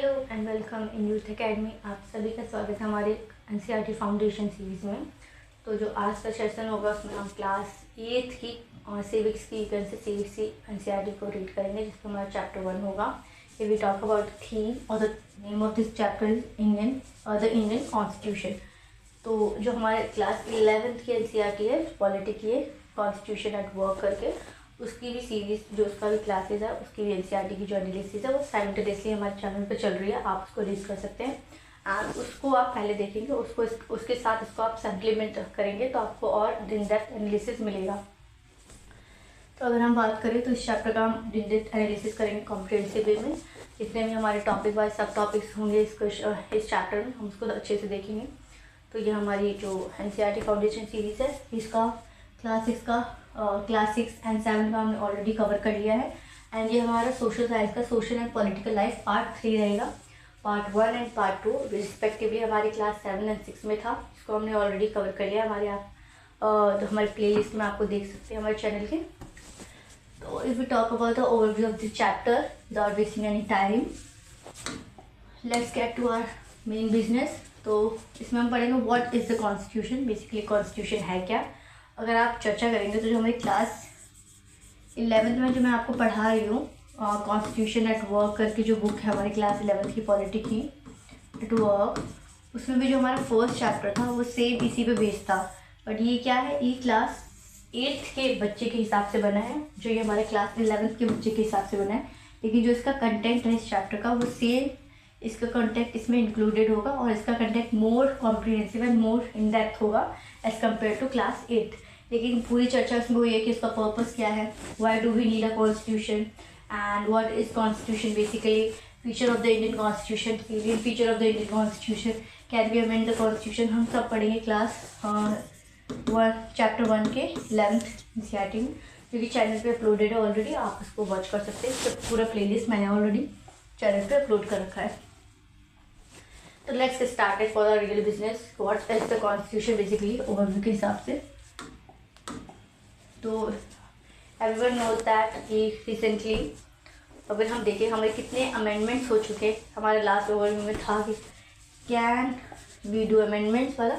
Hello and welcome in youth academy. आप सभी का स्वागत है हमारे एनसीईआरटी फाउंडेशन सीरीज़ में। तो जो आज का सेशन होगा उसमें हम क्लास 8 की और सिविक्स की CVC एनसीईआरटी को रीड करेंगे, जिसमें हमारा चैप्टर 1 होगा। ये वी टॉक अबाउट थीम और the name of this chapter is the Indian constitution. तो जो हमारे क्लास 11th की एनसीईआरटी है पॉलिटी की है, कॉन्स्टिट्यूशन एट वर्क करके, उसकी भी सीरीज़ जो उसका भी क्लासेस है, उसकी भी एनसीईआरटी की जो एनालिसिस है वो साइमल्टेनियसली हमारे चैनल पर चल रही है। आप उसको रीड कर सकते हैं एंड उसको आप पहले देखेंगे, उसके साथ इसको आप सप्लीमेंट करेंगे तो आपको और इन डेप्थ एनालिसिस मिलेगा। तो अगर हम बात करें तो इस चैप्टर का हम इन डेप्थ एनालिसिस करेंगे कॉम्प्रिहेंसिव वे में। जितने भी हमारे टॉपिक वाइज सब टॉपिक्स होंगे इस चैप्टर में, हम उसको अच्छे से देखेंगे। तो ये हमारी जो एनसीईआरटी फाउंडेशन सीरीज़ है, इसका क्लास 6 एंड 7 का हमने ऑलरेडी कवर कर लिया है। एंड ये हमारा सोशल साइंस का social and political life part 3 रहेगा। पार्ट 1 एंड पार्ट 2 रिस्पेक्टिवली हमारी क्लास 7 एंड 6 में था, इसको हमने ऑलरेडी कवर कर लिया। तो हमारे प्लेलिस्ट में आपको देख सकते हैं हमारे चैनल के। तो if we talk about the overview of this chapter without wasting any time, let's get to our main business. तो इसमें हम पढ़ेंगे what is the constitution. Basically constitution है क्या। अगर आप चर्चा करेंगे तो जो हमारी क्लास 11th में जो मैं आपको पढ़ा रही हूँ, कॉन्स्टिट्यूशन एट वर्क करके जो बुक है हमारी क्लास 11th की पॉलिटी की एट वर्क, उसमें भी जो हमारा फर्स्ट चैप्टर था वो सेम इसी पे बेस्ड था। बट ये क्या है, ये क्लास 8th के बच्चे के हिसाब से बना है, जो ये हमारे क्लास 11th के बच्चे के हिसाब से बना है। लेकिन जो इसका कंटेंट है इस चैप्टर का वो सेम, इसका कंटेंट इसमें इंक्लूडेड होगा और इसका content more comprehensive and more in depth होगा एज कम्पेयर टू क्लास 8। लेकिन पूरी चर्चा इसमें हुई है कि इसका पर्पस क्या है, why do we need a constitution and what is constitution basically, feature of the Indian constitution, period feature of the Indian constitution, can be amend the constitution, हम सब पढ़ेंगे क्लास चैप्टर 1 के 11th एनसीईआरटी में, जो कि channel पे uploaded है already. आप उसको वॉच कर सकते हैं, इसका पूरा प्लेलिस्ट मैंने ऑलरेडी चैनल पे अपलोड कर रखा है। तो let's get started for the real business. What is the constitution basically overview के हिसाब से। तो एवरीवन नोज दैट कि रिसेंटली अगर हम देखें हमारे कितने अमेंडमेंट्स हो चुके हैं। हमारे लास्ट ओवरव्यू में था कि कैन वी डू अमेंडमेंट्स वाला,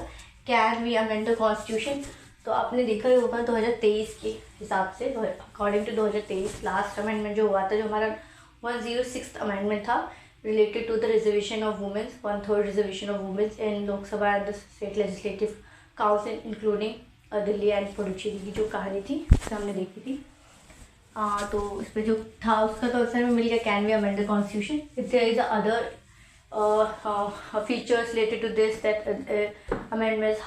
can we amend the constitution. तो आपने देखा ही होगा 2023 के हिसाब से, अकॉर्डिंग टू 2023 लास्ट अमेंडमेंट जो हुआ था, जो हमारा 106th अमेंडमेंट था related to the reservation of women, 1/3 reservation of women in Lok Sabha and the state legislative council including Delhi and Puducherry की जो कहानी थी उसे हमने देखी थी। तो इस पर जो था उसका तो आंसर में मिल गया, can we amend the constitution. If there is other features related to this, that amendments,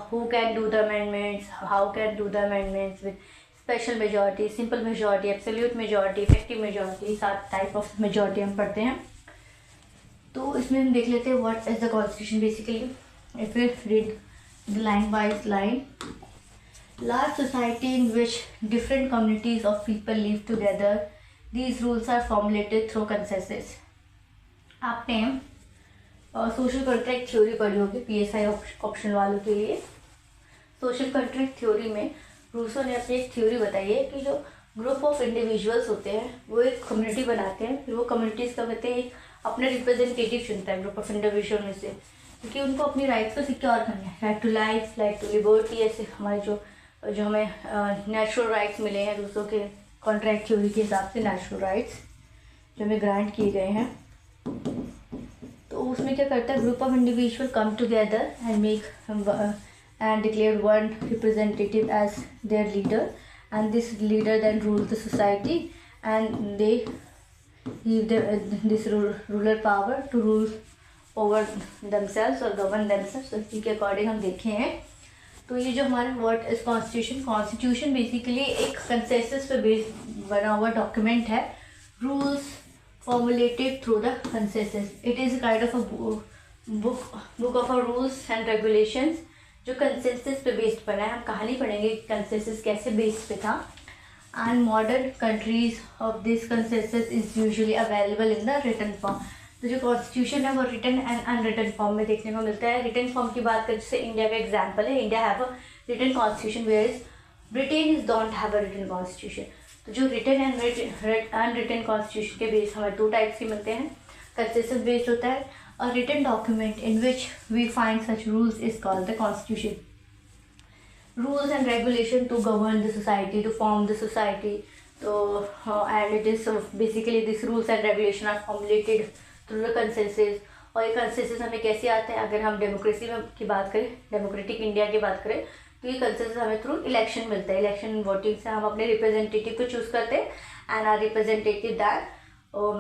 who can do the amendments, how can do the amendments with special majority, simple majority, absolute majority, effective majority, 7 type of majority हम पढ़ते हैं। तो इसमें हम देख लेते हैं what is the constitution basically. If we read the line by line, large society in which different communities of people live together, these rules are formulated through consensus. आपने सोशल कॉन्ट्रैक्ट थ्योरी पढ़ी होगी PSI option वालों के लिए। Social contract theory में Rousseau ने अपनी एक थ्योरी बताई है कि जो ग्रुप ऑफ इंडिविजुअल्स होते हैं वो एक कम्युनिटी बनाते हैं, फिर वो कम्युनिटीज़ का कहते हैं अपने रिप्रेजेंटेटिव चुनता है ग्रुप ऑफ इंडिविजुअल में से, क्योंकि उनको अपनी राइट्स को सिक्योर करना है। Right to life, right to liberty, ऐसे हमारे जो हमें नेचुरल राइट्स मिले हैं रूसो के कॉन्ट्रैक्ट थ्योरी के हिसाब से, नेचुरल राइट्स जो हमें ग्रांट किए गए हैं। तो उसमें क्या करता है, group of individual come together and make and declared one representative as their leader, and this leader then rules the society, and they give this ruler power to rule over themselves or govern themselves। इसी के according हम देखे हैं। तो ये जो हमारा what is constitution, constitution basically एक कंसेंसस पे बेस्ड बना हुआ डॉक्यूमेंट है, rules formulated through the consensus. It is kind of a book of a rules and regulations जो कंसेंसस पे बेस्ड बना है। हम कहानी पढ़ेंगे कंसेंसस कैसे बेस्ड पे था। And modern countries of this consensus is usually available in the written form. तो जो कॉन्स्टिट्यूशन है वो रिटन एंड अनरिटन फॉर्म में देखने को मिलता है। रिटन फॉर्म की बात करें, जैसे इंडिया का एग्जाम्पल है, India have a written constitution where is Britain is don't have a written constitution. तो जो रिटन एंड अनरिटन कॉन्स्टिट्यूशन के बेस हमें 2 टाइप्स के मिलते हैं। कंसेंसस बेस्ड होता है। A written document in which we find such rules is called the constitution. Rules and regulation to govern the society, to form the society. So and it is basically these rules and regulation are formulated through the consensus. और ये consensus हमें कैसे आता है, अगर हम democracy में की बात करें, डेमोक्रेटिक इंडिया की बात करें, तो ये कंसेंसस हमें थ्रू इलेक्शन मिलता है। इलेक्शन वोटिंग से हम अपने रिप्रेजेंटेटिव को चूज करते हैं and are representative that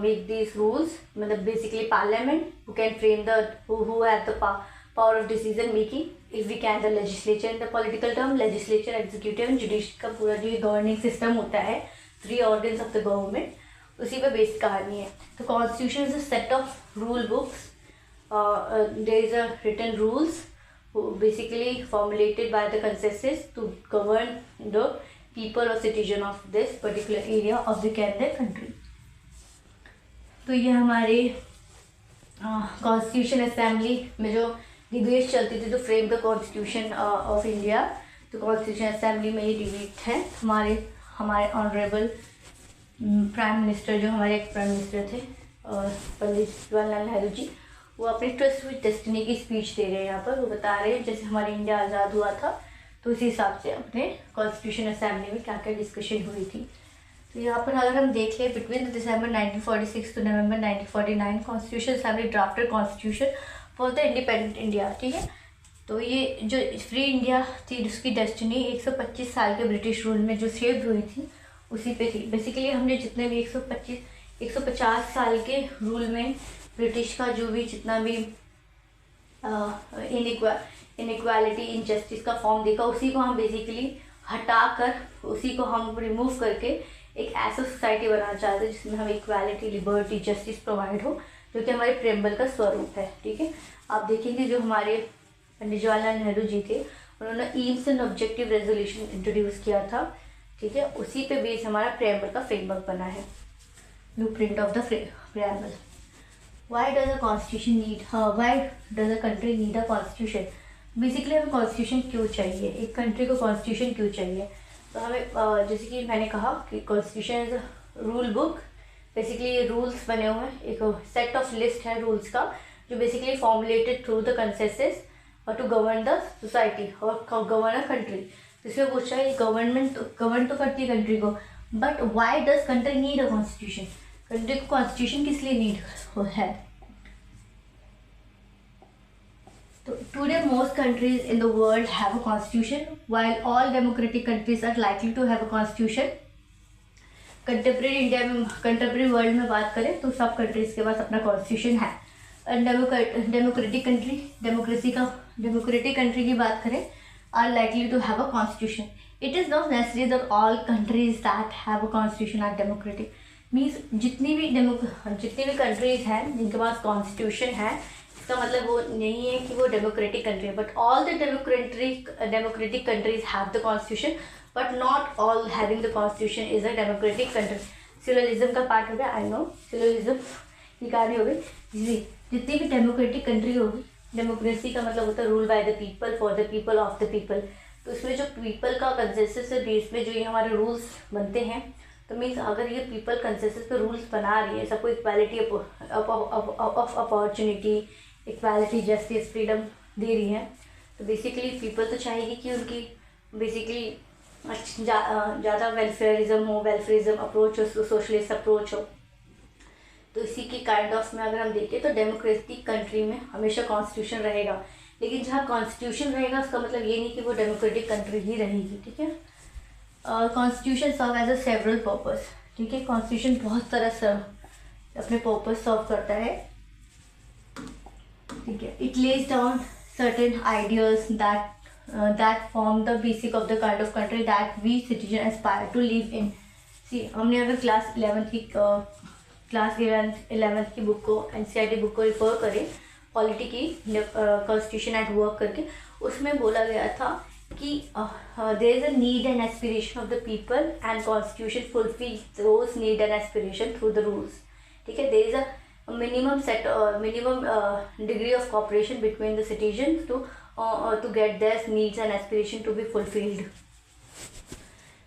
make these rules, मतलब basically parliament who can frame the who have the power of decision making, if we can the legislature in the political term, legislature, executive and judiciary का पूरा जो governing system होता है, 3 organs of the government, उसी पे based कहानी है। तो constitution is a set of rule books, there is a written rules basically formulated by the consensus to govern the people or citizen of this particular area of the country। तो ये हमारे constitution assembly में जो debate चलती थी, तो frame the constitution of India, तो constitution assembly में ये डिबेट है। हमारे ऑनरेबल प्राइम मिनिस्टर, जो हमारे एक्स प्राइम मिनिस्टर थे पंडित जवाहरलाल नेहरू जी, वो अपने ट्रस्ट विद डेस्टिनी की स्पीच दे रहे हैं। यहाँ पर वो बता रहे हैं जैसे हमारी इंडिया आज़ाद हुआ था, तो उसी हिसाब से अपने कॉन्स्टिट्यूशन असेंबली में क्या क्या डिस्कशन हुई थी। तो यहाँ पर अगर हम देख लें, between December 1946 to November 1949 constitution assembly drafted constitution for the independent India. ठीक है, तो ये जो फ्री इंडिया थी, उसकी डेस्टिनी 125 साल के ब्रिटिश रूल में जो शेप हुई थी, उसी पे थी। बेसिकली हमने जितने भी 150 साल के रूल में ब्रिटिश का जो भी जितना भी इनइक्वालिटी, इनजस्टिस का फॉर्म देखा, उसी को हम बेसिकली हटाकर, उसी को हम रिमूव करके एक ऐसा सोसाइटी बनाना चाहते हैं जिसमें हमें इक्वालिटी, लिबर्टी, जस्टिस प्रोवाइड हो, जो कि हमारे प्रेम्बल का स्वरूप है। ठीक है, आप देखेंगे जो हमारे पंडित जवाहरलाल नेहरू जी थे, उन्होंने AIIMS and objective resolution introduce किया था। ठीक है, उसी पे बेस हमारा प्रेम्बल का फ्रेमवर्क बना है, blueprint of the preamble. Why does a constitution need, why does a country need a constitution? Basically हमें कॉन्स्टिट्यूशन क्यों चाहिए, एक कंट्री को कॉन्स्टिट्यूशन क्यों चाहिए? तो हमें जैसे कि मैंने कहा कि constitution is a rule book. Basically ये रूल्स बने हुए हैं, एक सेट ऑफ लिस्ट है रूल्स का, जो basically formulated through the consensus और टू गवर्न द सोसाइटी और गवर्न अ कंट्री। तो इसमें पूछा है गवर्नमेंट गवर्न तो करती है कंट्री को, but why does country need a constitution? Country को कॉन्स्टिट्यूशन किस लिए नीड है? तो today most countries in the world have a constitution, while all democratic countries are likely to have a constitution. Contemporary India में, contemporary world में बात करें तो सब कंट्रीज के पास अपना कॉन्स्टिट्यूशन है। डेमोक्रेटिक कंट्री, डेमोक्रेटिक कंट्री की बात करें, are likely to have a constitution. It is not necessary that all countries that have a constitution are democratic. Means जितनी भी कंट्रीज हैं जिनके पास कॉन्स्टिट्यूशन है, इसका मतलब वो नहीं है कि वो डेमोक्रेटिक कंट्री है, but all the democratic countries have the constitution, but not all having the constitution is a democratic country. Syllogism का पार्ट हो गया, आई नो सिलोलिज्म की कहानी हो गई। जितनी भी डेमोक्रेटिक कंट्री होगी, डेमोक्रेसी का मतलब होता है rule by the people, for the people, of the people. तो इसमें जो पीपल का कंसेंसस है बेस में जो ये हमारे रूल्स बनते हैं, तो मीन्स अगर ये पीपल कंसेंसस पे रूल्स बना रही है, सबको equality of opportunity, equality, justice, freedom दे रही है, तो बेसिकली पीपल तो चाहेगी कि उनकी बेसिकली ज़्यादा वेलफेयरिज्म हो, वेलफेयरिज्म अप्रोच हो, सोशलिस्ट अप्रोच हो। तो इसी की काइंड ऑफ में अगर हम देखें तो डेमोक्रेटिक कंट्री में हमेशा कॉन्स्टिट्यूशन रहेगा, लेकिन जहाँ कॉन्स्टिट्यूशन रहेगा उसका मतलब ये नहीं कि वो डेमोक्रेटिक कंट्री ही रहेगी। ठीक है, constitution serve as a several purpose. ठीक है, कॉन्स्टिट्यूशन बहुत तरह से अपने पर्पस सर्व करता है। ठीक है, it lays down certain ideas that form the basic of the kind of country that we citizen aspire to live in। See हमने अगर क्लास 11th की बुक को, NCERT बुक को रिफ़र करें, पॉलिटी की कॉन्स्टिट्यूशन एट वर्क करके, उसमें बोला गया था कि there is a need and aspiration of the people and constitution fulfil those need and aspiration through the rules. ठीक है, there is a minimum degree of cooperation between the citizens to get their needs and aspiration to be fulfilled।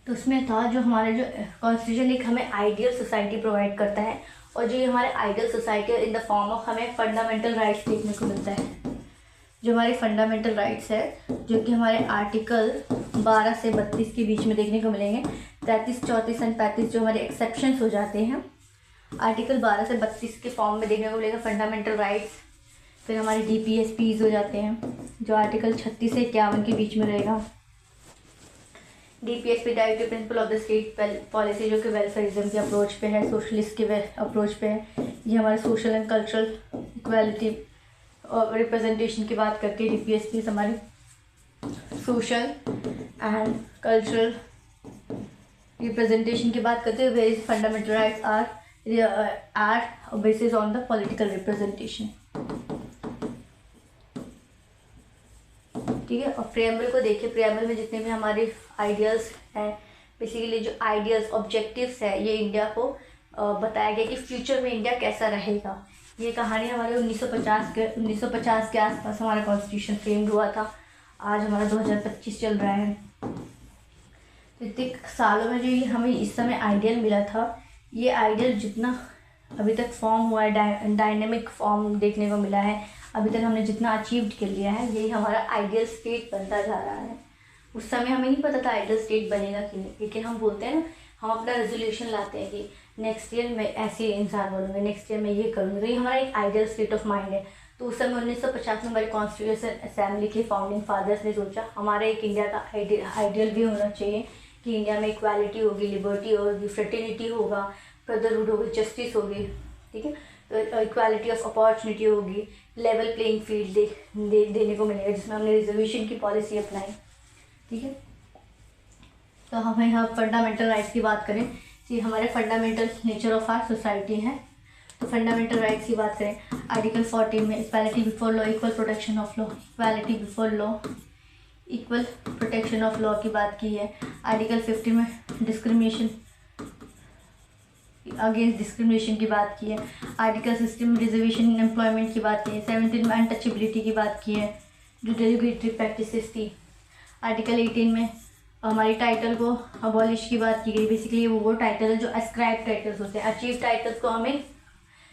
तो उसमें था जो हमारा जो constitution एक हमें आइडियल सोसाइटी प्रोवाइड करता है, और जो ये हमारे ideal society in the form of हमें फंडामेंटल राइट्स देखने को मिलता है। जो हमारे फंडामेंटल राइट्स है जो कि हमारे आर्टिकल 12 से 32 के बीच में देखने को मिलेंगे। 33, 34 एंड 35 जो हमारे एक्सेप्शंस हो जाते हैं आर्टिकल 12 से 32 के फॉर्म में देखने को मिलेगा फंडामेंटल राइट्स। फिर हमारे DPSPs हो जाते हैं जो आर्टिकल 36 से 51 के बीच में रहेगा। DPSP directive principle of the state policy जो कि वेलफेयरिज्म के अप्रोच पे है, सोशलिस्ट के अप्रोच पे है। ये हमारे सोशल एंड कल्चरल इक्वालिटी और रिप्रेजेंटेशन की बात करके DPSP हमारी सोशल एंड कल्चरल रिप्रेजेंटेशन की बात करते हुए various fundamental rights are basis on the political representation. ठीक है, और प्रेम्बल को देखिए। प्रेम्बल में जितने भी हमारे आइडियल्स हैं, बेसिकली जो आइडियल्स ऑब्जेक्टिव्स है, ये इंडिया को बताया गया कि फ्यूचर में इंडिया कैसा रहेगा। ये कहानी हमारे 1950 के आसपास हमारा कॉन्स्टिट्यूशन फ्रेम्ड हुआ था। आज हमारा 2025 चल रहा है। तो इतने सालों में जो ये हमें इस समय आइडियल मिला था, ये आइडियल जितना अभी तक फॉर्म हुआ है, डायनेमिक फॉर्म देखने को मिला है, अभी तक हमने जितना अचीव्ड कर लिया है, यही हमारा आइडियल स्टेट बनता जा रहा है। उस समय हमें नहीं पता था आइडियल स्टेट बनेगा कि नहीं, लेकिन हम बोलते हैं ना, हम अपना रेजोल्यूशन लाते हैं कि नेक्स्ट ईयर मैं ऐसे इंसान बनूंगा, नेक्स्ट ईयर मैं ये करूँगा। तो ये हमारा एक आइडियल स्टेट ऑफ माइंड है। तो उस समय 1950 में हमारे कॉन्स्टिट्यूशन असेंबली के फाउंडिंग फादर्स ने सोचा हमारे एक इंडिया का आइडियल भी होना चाहिए कि इंडिया में इक्वालिटी होगी, लिबर्टी होगी, फ्रेटर्निटी होगा, ब्रदरहुड होगी, जस्टिस होगी। ठीक है, तो इक्वालिटी ऑफ अपॉर्चुनिटी होगी, लेवल प्लेइंग फील्ड देने को मिलेगा, जिसमें हमने रिजर्वेशन की पॉलिसी अपनाई। ठीक है, तो हमें यहाँ फंडामेंटल राइट्स की बात करें तो हमारे fundamental nature of our society है। तो फंडामेंटल राइट्स की बात करें, आर्टिकल 14 में equality before law, equal protection of law, equality before law, equal protection of law की बात की है। आर्टिकल 50 में डिस्क्रिमिनेशन अगेंस्ट डिस्क्रिमिनेशन की बात की है। आर्टिकल 16 में रिजर्वेशन इन एम्प्लॉयमेंट की बात की है। 17 में अनटचेबिलिटी की बात की है जो डेरोगेटरी प्रैक्टिसेस थी। आर्टिकल 18 में हमारी टाइटल को अबॉलिश की बात की गई। बेसिकली वो टाइटल है जो अस्क्राइब टाइटल्स होते हैं। अचीव टाइटल्स को हमें,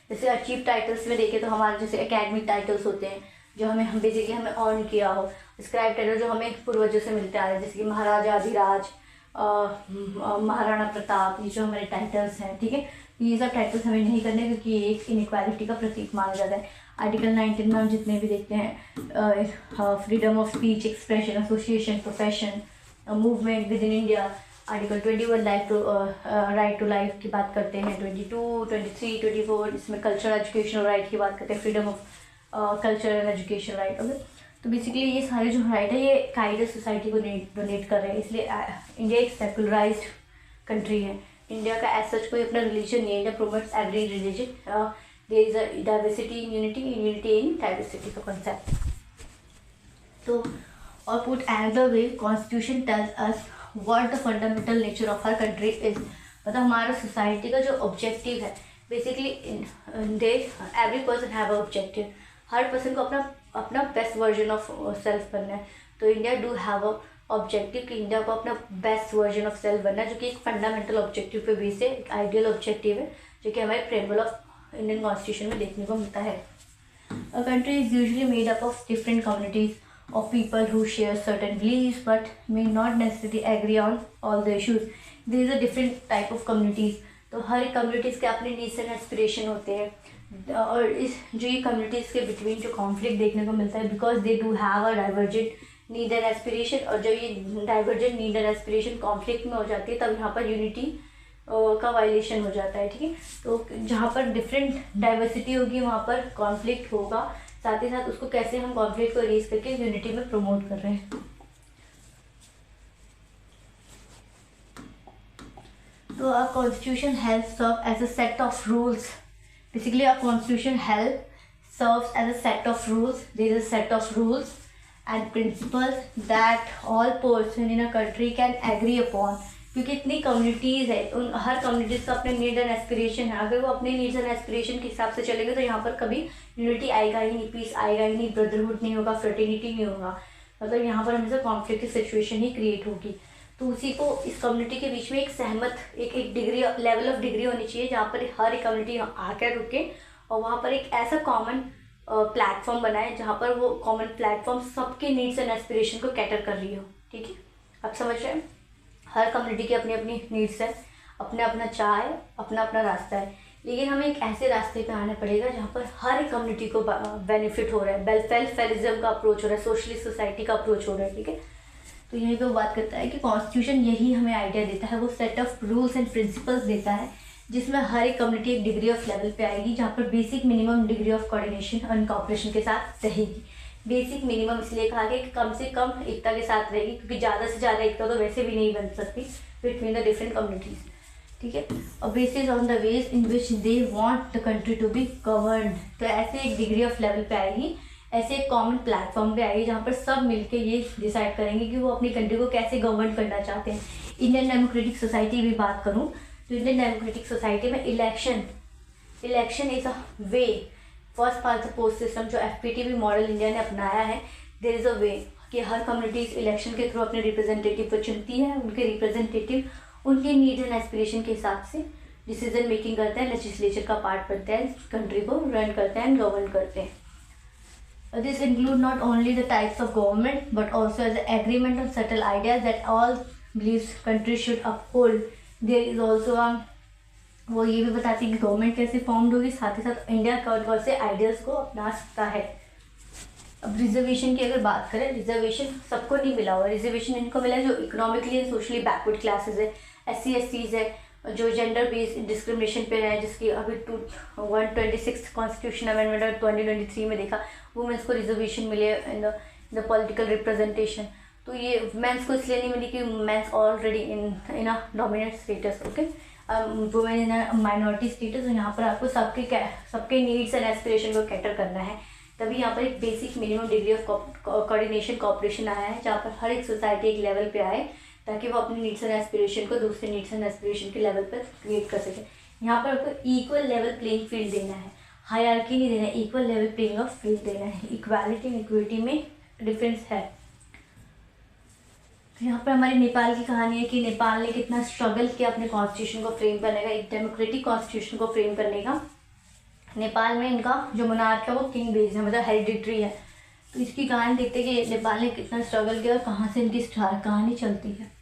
जैसे अचीव टाइटल्स में देखें तो हमारे जैसे एकेडमिक टाइटल्स होते हैं जो हमें बेसिकली हमें अर्न किया हो। अस्क्राइब टाइटल जो हमें पूर्वजों से मिलते आ रहे हैं, जैसे कि महाराजा अधिराज, महाराणा प्रताप, ये जो हमारे टाइटल्स हैं। ठीक है, ये सब टाइटल्स हमें नहीं करने क्योंकि ये एक इनइक्वालिटी का प्रतीक माना जाता है। आर्टिकल 19 में हम जितने भी देखते हैं freedom of speech, expression, association, profession, movement within India. Article 21 right to life की बात करते हैं। 22, 23, 24 इसमें कल्चरल एजुकेशनल राइट की बात करते हैं, freedom of culture and education right. Okay, तो बेसिकली ये सारे जो राइट है ये आइडियल सोसाइटी को डोनेट कर रहे हैं। इसलिए इंडिया एक सेकुलराइज्ड कंट्री है। इंडिया का एज सच कोई अपना रिलीजन नहीं है। India promotes every religion, there is a diversity in unity, unity in diversity का कॉन्सेप्ट। तो और put another way, constitution tells us what the fundamental nature of our country is. मतलब हमारा society का जो ऑब्जेक्टिव है, basically every person have a objective. हर person को अपना बेस्ट वर्जन ऑफ सेल्फ बनना है। तो India do have a objective कि इंडिया को अपना बेस्ट वर्जन ऑफ सेल्फ बनना है, जो कि एक फंडामेंटल ऑब्जेक्टिव पे बेस है, एक आइडियल ऑब्जेक्टिव है जो कि हमारे प्रेम्बल ऑफ इंडियन कॉन्स्टिट्यूशन में देखने को मिलता है। A country is usually made up of different communities of people who share certain beliefs but may not necessarily agree on all the issues. There is a different type of communities. तो हर communities के अपने needs and aspiration होते हैं और इस जो ये communities के बिटवीन जो कॉन्फ्लिक्ट देखने को मिलता है, because they do have a divergent need and aspiration. और जब ये divergent need and aspiration conflict में हो जाती है तब यहाँ पर यूनिटी का वायलेशन हो जाता है। ठीक है, तो जहाँ पर डिफरेंट डाइवर्सिटी होगी वहाँ पर कॉन्फ्लिक्ट होगा। साथ ही साथ उसको कैसे हम कॉन्फ्लिक्ट को रेज करके यूनिटी में प्रमोट कर रहे हैं। तो a constitution help serve as a set of rules. Basically a constitution help serves as a set of rules. There is a set of rules and principles that all person in a country can agree upon. क्योंकि इतनी communities है, उन हर communities का अपने need and aspiration है। अगर वो अपने नीड्स एंड एस्पिरेशन के हिसाब से चलेंगे तो यहाँ पर कभी यूनिटी आएगा ही नहीं, पीस आएगा ही नहीं, ब्रदरहुड नहीं होगा, फ्रेटर्निटी नहीं होगा। मतलब यहाँ पर हमेशा कॉन्फ्लिक्ट की सिचुएशन ही क्रिएट होगी। तो उसी को इस कम्युनिटी के बीच में एक सहमत एक डिग्री लेवल ऑफ डिग्री होनी चाहिए जहाँ पर हर एक कम्युनिटी आकर रुके और वहाँ पर एक ऐसा कॉमन प्लेटफॉर्म बनाए जहाँ पर वो कॉमन प्लेटफॉर्म सबके नीड्स एंड एस्पिरेशन को कैटर कर रही हो। ठीक है, आप समझ रहे हैं। हर कम्युनिटी की अपनी अपनी नीड्स है, अपना अपना चाह है, अपना अपना रास्ता है, लेकिन हमें एक ऐसे रास्ते पे आना पड़ेगा जहाँ पर हर एक कम्युनिटी को बेनिफिट हो रहा है, वेलफेयरिज्म का अप्रोच हो रहा है, सोशलिस्ट सोसाइटी का अप्रोच हो रहा है। ठीक है, तो यहीं पे वो बात करता है कि कॉन्स्टिट्यूशन यही हमें आइडिया देता है, वो set of rules and principles देता है जिसमें हर एक कम्युनिटी एक डिग्री ऑफ लेवल पे आएगी, जहाँ पर basic minimum degree of coordination and cooperation के साथ रहेगी। बेसिक मिनिमम इसलिए कहा गया कि कम से कम एकता के साथ रहेगी, क्योंकि ज़्यादा से ज़्यादा एकता तो वैसे भी नहीं बन सकती बिटवीन द डिफरेंट कम्युनिटीज़। ठीक है, और basis on the ways in which they want the country to be governed, तो ऐसे एक डिग्री ऑफ लेवल पे आएगी, ऐसे एक कॉमन प्लेटफॉर्म पे आएगी जहाँ पर सब मिलके ये डिसाइड करेंगे कि वो अपनी कंट्री को कैसे गवर्न करना चाहते हैं। इंडियन डेमोक्रेटिक सोसाइटी भी बात करूँ तो इंडियन डेमोक्रेटिक सोसाइटी में election is a way, first past the post system जो FPTP मॉडल इंडिया ने अपनाया है। देयर इज़ अ वे कि हर कम्युनिटी इलेक्शन के थ्रू अपने रिप्रेजेंटेटिव को चुनती है, उनके रिप्रेजेंटेटिव उनके नीड्स एंड एस्पिरेशन के हिसाब से डिसीजन मेकिंग करते हैं, लेजिस्लेचर का पार्ट बनते हैं, कंट्री को रन करते हैं, गवर्न करते हैं। This include not only the types of government but also as agreement on settle ideas that all believes country should uphold. There is also वो ये भी बताती है कि गवर्नमेंट कैसे फॉर्म्ड होगी, साथ ही साथ इंडिया कौन से आइडियल्स को अपना सकता है। अब रिजर्वेशन की अगर बात करें, रिजर्वेशन सबको नहीं मिला हुआ, रिजर्वेशन इनको मिला है जो economically and socially backward classes है, SC STs है, जो जेंडर बेस्ड डिस्क्रिमिनेशन पे है, जिसकी अभी 126 कॉन्स्टिट्यूशन अमेंडमेंट और 2023 में देखा वुमेंस को रिजर्वेशन मिले इन द पॉलिटिकल रिप्रेजेंटेशन। तो ये मेंस को इसलिए नहीं मिली कि men's already in a dominant status, okay, women in a minority status. यहाँ पर आपको सबके नीड्स एंड एस्पिरेशन को कैटर करना है, तभी यहाँ पर एक basic minimum degree of coordination cooperation आया है, जहाँ पर हर एक सोसाइटी एक लेवल पे आए ताकि वो अपने नीड्स एंड एस्पिरेशन को दूसरे नीड्स एंड एस्पिरेशन के लेवल पर क्रिएट कर सके। यहाँ पर आपको इक्वल लेवल प्लेइंग फील्ड देना है, हायरार्की नहीं देना है, equal level playing of field देना है। इक्वालिटी एंड इक्विटी में डिफरेंस है। तो यहाँ पर हमारी नेपाल की कहानी है कि नेपाल ने कितना स्ट्रगल किया अपने कॉन्स्टिट्यूशन को फ्रेम करने का, एक डेमोक्रेटिक कॉन्स्टिट्यूशन को फ्रेम करने का। नेपाल में इनका जो मोनार्क है वो किंग बेस्ड है, मतलब हेरिडिटरी है। तो इसकी कहानी देखते हैं कि नेपाल ने कितना स्ट्रगल किया और कहाँ से इनकी कहानी चलती है।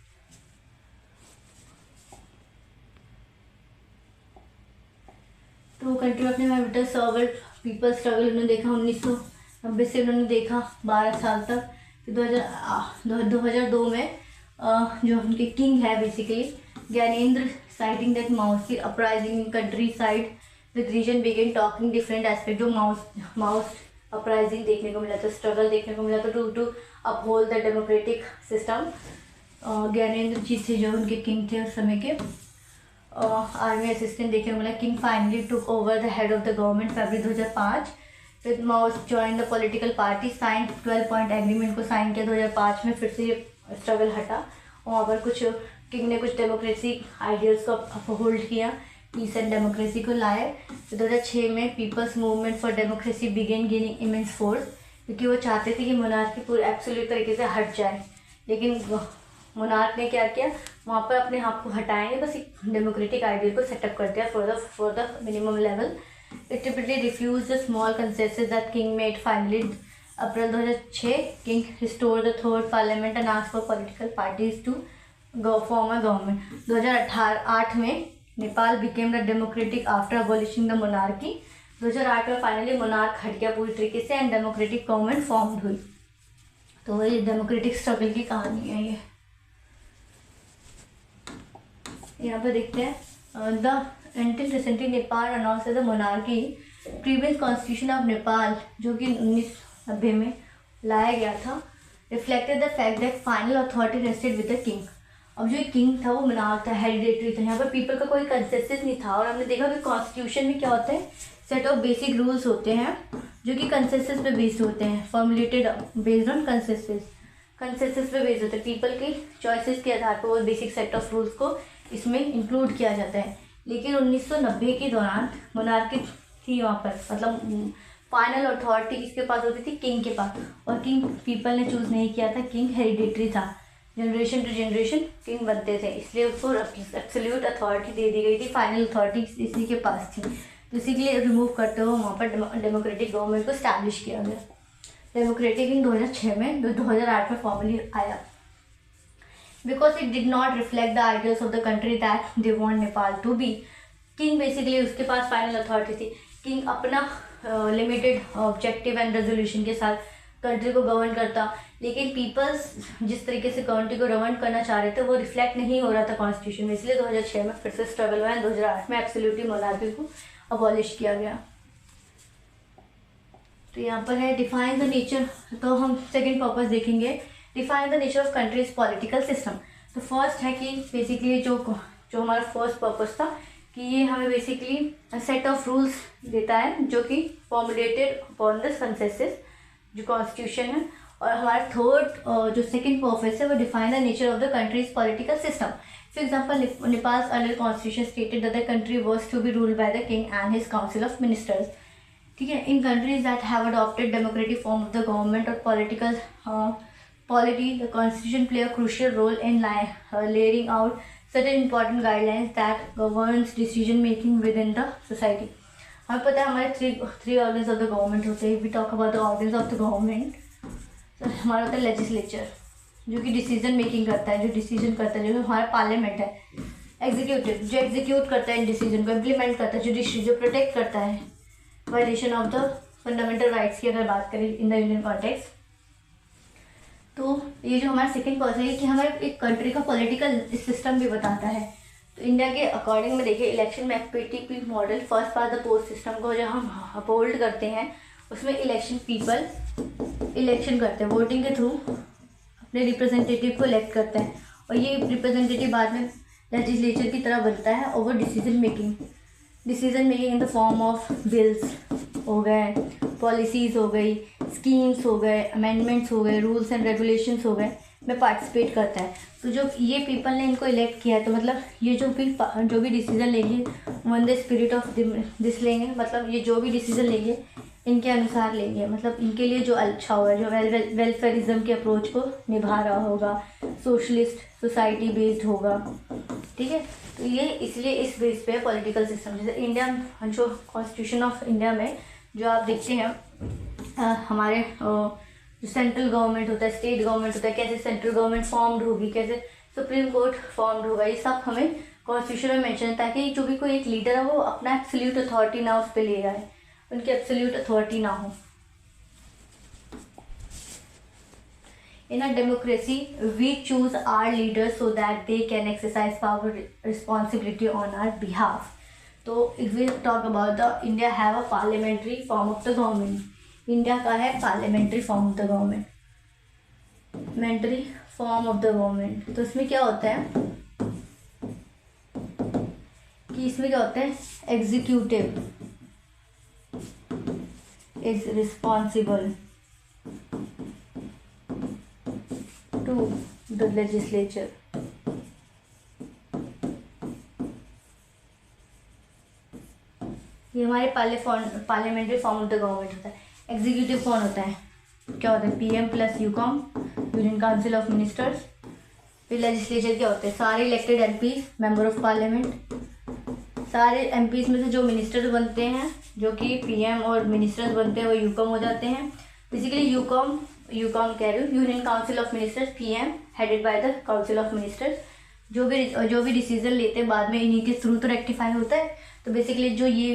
तो कंट्री अपने में बेटा सर्वल पीपल स्ट्रगल उन्होंने देखा 1990 से उन्होंने देखा 12 साल तक। फिर 2002 में जो उनके किंग है basically Gyanendra citing that Maoist की uprising countryside with reason began talking different aspect. जो माउस अपराइजिंग देखने को मिला था, स्ट्रगल देखने को मिला था to uphold the democratic system. Gyanendra ji थे जो उनके किंग थे उस समय के। आर्मी असिस्टेंट देखने को मिला। King finally took over the head of the government February 2005। फिर Maoist join the political party, sign 12 point agreement को साइन किया 2005 में। फिर से ये स्ट्रगल हटा, वहाँ पर कुछ किंग ने कुछ डेमोक्रेसी आइडियल्स को अपहोल्ड किया, पीस एंड डेमोक्रेसी को लाए। तो 2006 में people's movement for democracy began gaining immense force, क्योंकि वो चाहते थे कि मोनार्की पूरे एब्सोल्यूट तरीके से हट जाए। लेकिन मोनार्क ने क्या किया, वहाँ पर अपने आप को हटाएंगे, बस एक डेमोक्रेटिक आइडियल को सेटअप कर दिया for the minimum level. It typically refuse the small consensus that king made. Finally April 2006 king restore the third parliament and asked for political parties to form a government. 2008 में Nepal became the democratic after abolishing the monarchy. 2008 में finally monarch हट गया पूरी तरीके से and democratic government formed हुई। तो वही डेमोक्रेटिक स्ट्रगल की कहानी है ये। यहाँ पर देखते हैं the until recently Nepal announce the monarchy. Previous constitution of Nepal जो कि 1990 में लाया गया था reflected the fact that final authority rested with the king. अब जो किंग था वो मोनार्क था, हेरिडेटरी था, यहाँ पर पीपल का कोई कंसेंसस नहीं था। और हमने देखा कि कॉन्स्टिट्यूशन में क्या होता है, सेट ऑफ बेसिक रूल्स होते हैं जो कि कंसेंसस पे बेस्ड होते हैं, फॉर्मुलेटेड बेस्ड ऑन कंसेंसस पे बेस्ड होते हैं। पीपल की चॉइसेस के आधार पर वो बेसिक सेट ऑफ रूल्स को इसमें इंक्लूड किया जाता है। लेकिन 1990 के दौरान मोनार्की थी वहाँ पर, मतलब फाइनल अथॉरिटी किसके पास होती थी, किंग के पास। और किंग पीपल ने चूज़ नहीं किया था, किंग हेरिडेटरी था। जनरेशन टू जनरेशन किंग बनते थे, इसलिए उसको एब्सोल्यूट अथॉरिटी दे दी गई थी, फाइनल अथॉरिटी इसी के पास थी। तो इसी के लिए रिमूव करते हुए वहाँ पर डेमोक्रेटिक गवर्नमेंट को स्टैब्लिश किया गया। डेमोक्रेटिक इन 2006 में 2008 में फॉर्मली आया। Because it did not reflect the ideals of the country that they want Nepal to be. King basically उसके पास फाइनल अथॉरिटी थी। किंग अपना लिमिटेड ऑब्जेक्टिव एंड रेजोल्यूशन के साथ कंट्री को गवर्न करता, लेकिन पीपल्स जिस तरीके से कंट्री को गवर्न करना चाह रहे थे वो रिफ्लेक्ट नहीं हो रहा था कॉन्स्टिट्यूशन में, इसलिए 2006 में फिर से स्ट्रगल हुआ। 2008 में एब्सोल्यूटली मोनार्की को अबॉलिश किया गया। तो यहाँ पर है डिफाइन द नेचर, तो हम सेकेंड पर्पस देखेंगे, define the nature of countries political system. तो फर्स्ट है कि बेसिकली जो हमारा फर्स्ट पर्पस था कि ये हमें बेसिकली सेट ऑफ रूल्स देता है जो कि फॉर्मुलेटेड अपॉन द कंसेंसस जो कॉन्स्टिट्यूशन है। और हमारा थर्ड जो सेकंड पर्पस है वो define the nature of the country's political system. For example, Nepal's earlier constitution stated that the country was to be ruled by the king and his council of ministers. ठीक है, in countries that have adopted democratic form of the government और political polity, the constitution play a crucial role in laying out certain important guidelines that governs decision making within the society. हमें पता है हमारे three organs of the government होते हैं। We talk about the organs of the government, तो हमारा होता है लेजिस्लेचर जो कि डिसीजन मेकिंग करता है, जो डिसीजन करता है, जो हमारा पार्लियामेंट है। एग्जीक्यूटिव जो एग्जीक्यूट करता है डिसीजन को, इम्प्लीमेंट करता है, जो प्रोटेक्ट करता है violation of the fundamental rights की अगर बात करें इन द इंडियन कॉन्टेक्स्ट। तो ये जो हमारा सेकंड पर्सन है कि हमारे एक कंट्री का पॉलिटिकल सिस्टम भी बताता है। तो इंडिया के अकॉर्डिंग में देखिए, इलेक्शन में FPTP model first pass the post system को जो हम अपहोल्ड करते हैं, उसमें इलेक्शन पीपल इलेक्शन करते हैं, वोटिंग के थ्रू अपने रिप्रेजेंटेटिव को इलेक्ट करते हैं और ये रिप्रेजेंटेटिव बाद में लेजिस्लेचर की तरह बनता है और वो decision making in the form of bills हो गए, पॉलिसीज़ हो गई, स्कीम्स हो गए, अमेंडमेंट्स हो गए, रूल्स एंड रेगुलेशंस हो गए, में पार्टिसिपेट करता है। तो जो ये पीपल ने इनको इलेक्ट किया है, तो मतलब ये जो भी डिसीजन लेंगे one the spirit of this लेंगे, मतलब ये जो भी डिसीजन लेंगे इनके अनुसार लेंगे, मतलब इनके लिए जो अच्छा होगा, जो वेलफेयरिज्म के अप्रोच को निभा रहा होगा, सोशलिस्ट सोसाइटी बेस्ड होगा। ठीक है, तो ये इसलिए इस बेस पे पॉलिटिकल सिस्टम, जैसे इंडिया जो कॉन्स्टिट्यूशन ऑफ इंडिया में जो आप देखते हैं हमारे जो सेंट्रल गवर्नमेंट होता है, स्टेट गवर्नमेंट होता है, कैसे सेंट्रल गवर्नमेंट फॉर्म्ड होगी, कैसे सुप्रीम कोर्ट फॉर्म्ड होगा, ये सब हमें कॉन्स्टिट्यूशन में मेंशन है, ताकि जो भी कोई एक लीडर है वो अपना एब्सोल्यूट अथॉरिटी ना उस पर ले जाए, उनकी एब्सोल्यूट अथॉरिटी ना हो। In a democracy, we choose our leaders so that they can exercise power responsibility on our behalf. तो if we talk about the India have a parliamentary form of the government. India का है parliamentary form of the government. Parliamentary form of the government. तो इसमें क्या होता है कि इसमें क्या होता है, executive is responsible to the legislature. ये हमारे parliamentary form of the government होता है। एग्जीक्यूटिव कौन होता है, क्या होता है, PM plus UCOM, union council of ministers. फिर लेजिस्लेचर क्या होते हैं, सारे elected MPs, member of parliament. सारे एमपीज में से जो मिनिस्टर्स बनते हैं, जो कि पीएम और मिनिस्टर्स बनते हैं, वो यूकॉम हो जाते हैं। बेसिकली यूकॉम कह रही हूँ, union council of ministers, PM headed by the council of ministers. जो भी डिसीजन लेते हैं बाद में इन्हीं के थ्रू तो रेक्टिफाई होता है। तो बेसिकली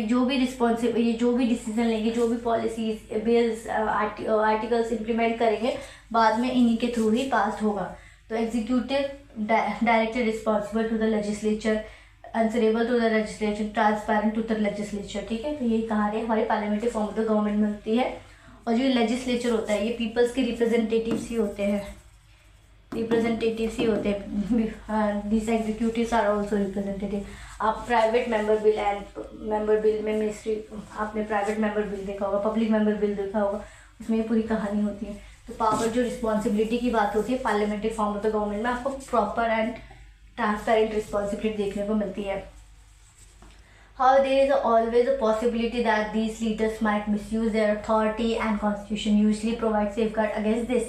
जो भी डिसीजन लेंगे, जो भी पॉलिसीज, बिल्स, आर्टिकल्स इम्प्लीमेंट करेंगे, बाद में इन्हीं के थ्रू ही पास होगा। तो executive directly responsible to the legislature, answerable to the legislature, transparent to the legislature. ठीक है, तो यही कहानी हमारी parliamentary form of the government में होती है। और जो लेजिस्लेचर होता है, ये पीपल्स के रिप्रेजेंटेटिव्स ही होते हैं, this executives are also representative. आप प्राइवेट मेंबर बिल में मिनिस्ट्री, आपने प्राइवेट मेंबर बिल देखा होगा, पब्लिक मेंबर बिल देखा होगा, उसमें ये पूरी कहानी होती है। तो पावर जो रिस्पॉन्सिबिलिटी की बात होती है parliamentary form of the government में, आपको प्रॉपर एंड ट्रांसपेरेंट रिस्पॉन्सिबिलिटी देखने को मिलती है। However, there is always a possibility that these leaders might misuse their authority, and Constitution usually provides safeguard against this.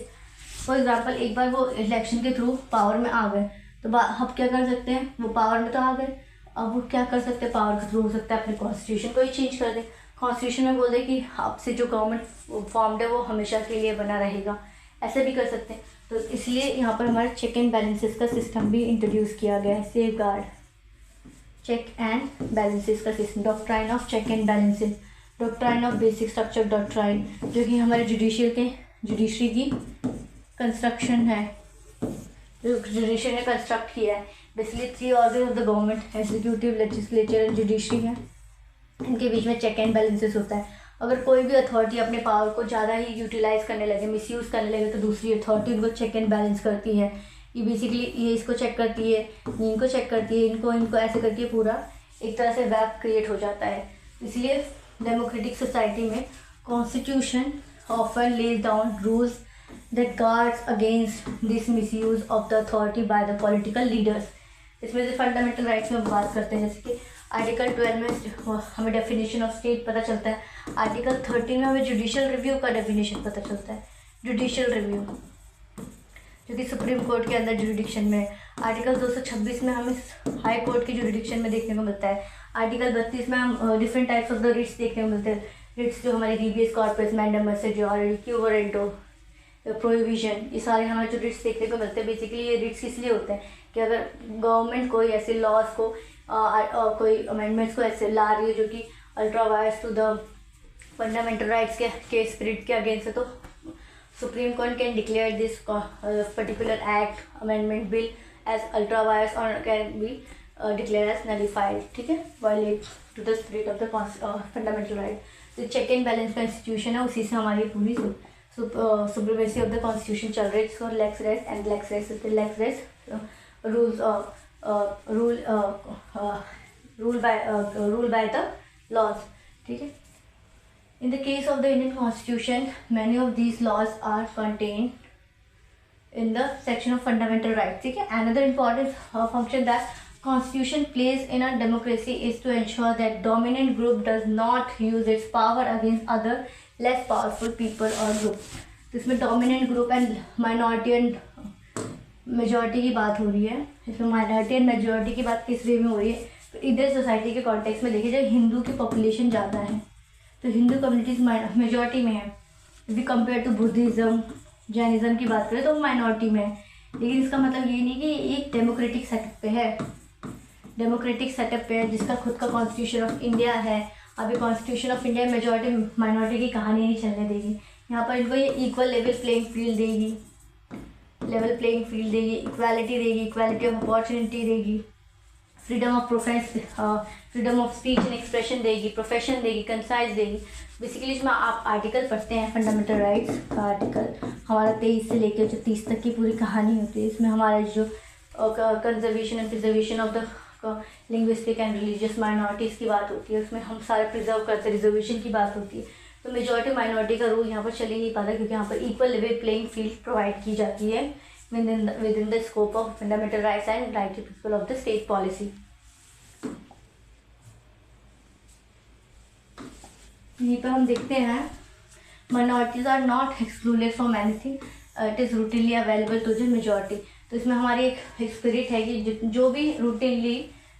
For example एक बार वो election के through power में आ गए तो अब क्या कर सकते हैं, वो पावर में तो आ गए, अब वो क्या कर सकते हैं, पावर के थ्रू हो सकता है अपने कॉन्स्टिट्यूशन को ही चेंज कर दें। कॉन्स्टिट्यूशन में बोल दें कि आपसे जो गवर्नमेंट फॉर्म्ड है वो हमेशा के लिए बना रहेगा, ऐसे भी कर सकते हैं। तो इसलिए यहाँ पर हमारा चेक एंड बैलेंसेस का सिस्टम भी इंट्रोड्यूस किया गया है, safeguard check and balances का system, doctrine of check and balances, doctrine of basic structure doctrine, जो कि हमारे जुडिशरी की कंस्ट्रक्शन है, जो जुडिशरी ने कंस्ट्रक्ट किया है। Basically 3 organ of the government, executive, legislature and judiciary है, इनके बीच में चेक एंड बैलेंसेस होता है। अगर कोई भी अथॉरिटी अपने पावर को ज़्यादा ही यूटिलाइज करने लगे, मिसयूज़ करने लगे, तो दूसरी अथॉरिटी उनको चेक एंड बैलेंस करती है। ये बेसिकली ये इसको चेक करती है, ये इनको चेक करती है, इनको ऐसे करके पूरा एक तरह से वेब क्रिएट हो जाता है। इसलिए डेमोक्रेटिक सोसाइटी में constitution often lays down rules that guards against this misuse of the authority by the political leaders. इसमें से फंडामेंटल राइट्स में हम बात करते हैं, जैसे कि आर्टिकल 12 में हमें डेफिनेशन ऑफ स्टेट पता चलता है, आर्टिकल 13 में हमें जुडिशियल रिव्यू का डेफिनेशन पता चलता है, जुडिशियल रिव्यू जो कि सुप्रीम कोर्ट के अंदर जुरिडिक्शन में है। आर्टिकल 226 में हमें हाई कोर्ट के जुरिडिक्शन में देखने को मिलता है। आर्टिकल 32 में हम different types of the writs देखने को मिलते हैं, रिट्स जो हमारे habeas corpus, mandamus certiorari, quo warranto, prohibition, ये सारे हमारे जो रिट्स देखने को मिलते हैं। बेसिकली ये रिट्स इसलिए होते हैं कि अगर गवर्नमेंट कोई ऐसे लॉज को कोई अमेंडमेंट्स को ऐसे ला रही है जो कि ultra vires to the fundamental rights के स्पिरिट के अगेंस्ट है, तो Supreme Court can declare this particular act amendment bill as ultra vires और can be declare as nullified, ठीक है, violate to the spirit of the fundamental right. तो check and balance का institution है, उसी से हमारी पूरी सुप्रीमेसी ऑफ द कॉन्स्टिट्यूशन चल रही है। So lex rex and lex rex rules rule by the laws, ठीक है। In the case of the Indian Constitution, many of these laws are contained in the section of fundamental rights, ठीक है। Another important function that Constitution plays in a democracy is to ensure that dominant group does not use its power against other less powerful people or groups। तो इसमें dominant group and minority and majority की बात हो रही है। इसमें minority and majority की बात किस वे में हो रही है, तो इधर सोसाइटी के कॉन्टेक्स्ट में देखिए, जब हिंदू की पॉपुलेशन ज़्यादा है तो हिंदू कम्युनिटीज मेजॉरिटी में है। यदि कंपेयर टू बुद्धिज़्म, जैनिज़्म की बात करें तो वो माइनॉरिटी में है। लेकिन इसका मतलब ये नहीं कि एक डेमोक्रेटिक सेटअप पे है, डेमोक्रेटिक सेटअप पे है जिसका खुद का कॉन्स्टिट्यूशन ऑफ इंडिया है। अभी constitution of India majority minority की कहानी नहीं चलने देगी। यहाँ पर इनको ये इक्वल लेवल प्लेइंग फील्ड देगी, इक्वालिटी देगी, इक्वालिटी ऑफ अपॉर्चुनिटी देगी, freedom of speech and expression देगी, प्रोफेशन देगी, कंसाइज देगी। बेसिकली इसमें आप आर्टिकल पढ़ते हैं फंडामेंटल राइट्स का आर्टिकल हमारा 23 से लेकर जो 30 तक की पूरी कहानी होती है। इसमें हमारा जो conservation and preservation of the linguistic and religious minorities की बात होती है, उसमें हम सारे प्रिजर्व करते हैं, रिजर्वेशन की बात होती है। तो मेजॉरिटी माइनॉरिटी का रूल यहाँ पर चल ही नहीं पाता, क्योंकि यहाँ पर equal level playing field provide की जाती है within the scope of fundamental rights and right principle of the state policy. यहीं पर हम देखते हैं minorities are not excluded from anything, it is routinely available to the majority. तो इसमें हमारी एक स्पिरिट है कि जो भी daily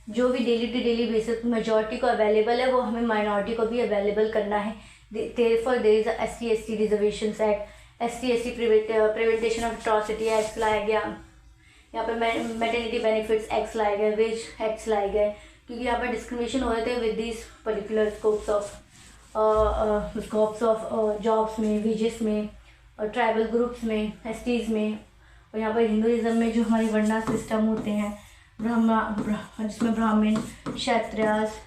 to daily basis majority को अवेलेबल है वो हमें माइनॉरिटी को भी अवेलेबल करना है। Therefore, there is a SC/ST Reservations Act, SC/ST Prevention of Atrocity Acts लाया गया, यहाँ पर मैटरनिटी बेनिफिट्स एक्ट्स लाए गए, वेज एक्ट्स लाए गए, क्योंकि यहाँ पर डिस्क्रिमिनेशन हो रहे थे with this particular scopes of jobs में, वेजेस में, और ट्राइबल ग्रुप्स में, STs में, और यहाँ पर हिंदुइज्म में जो हमारे वर्णा सिस्टम होते हैं, जिसमें ब्राह्मण, क्षत्रियास,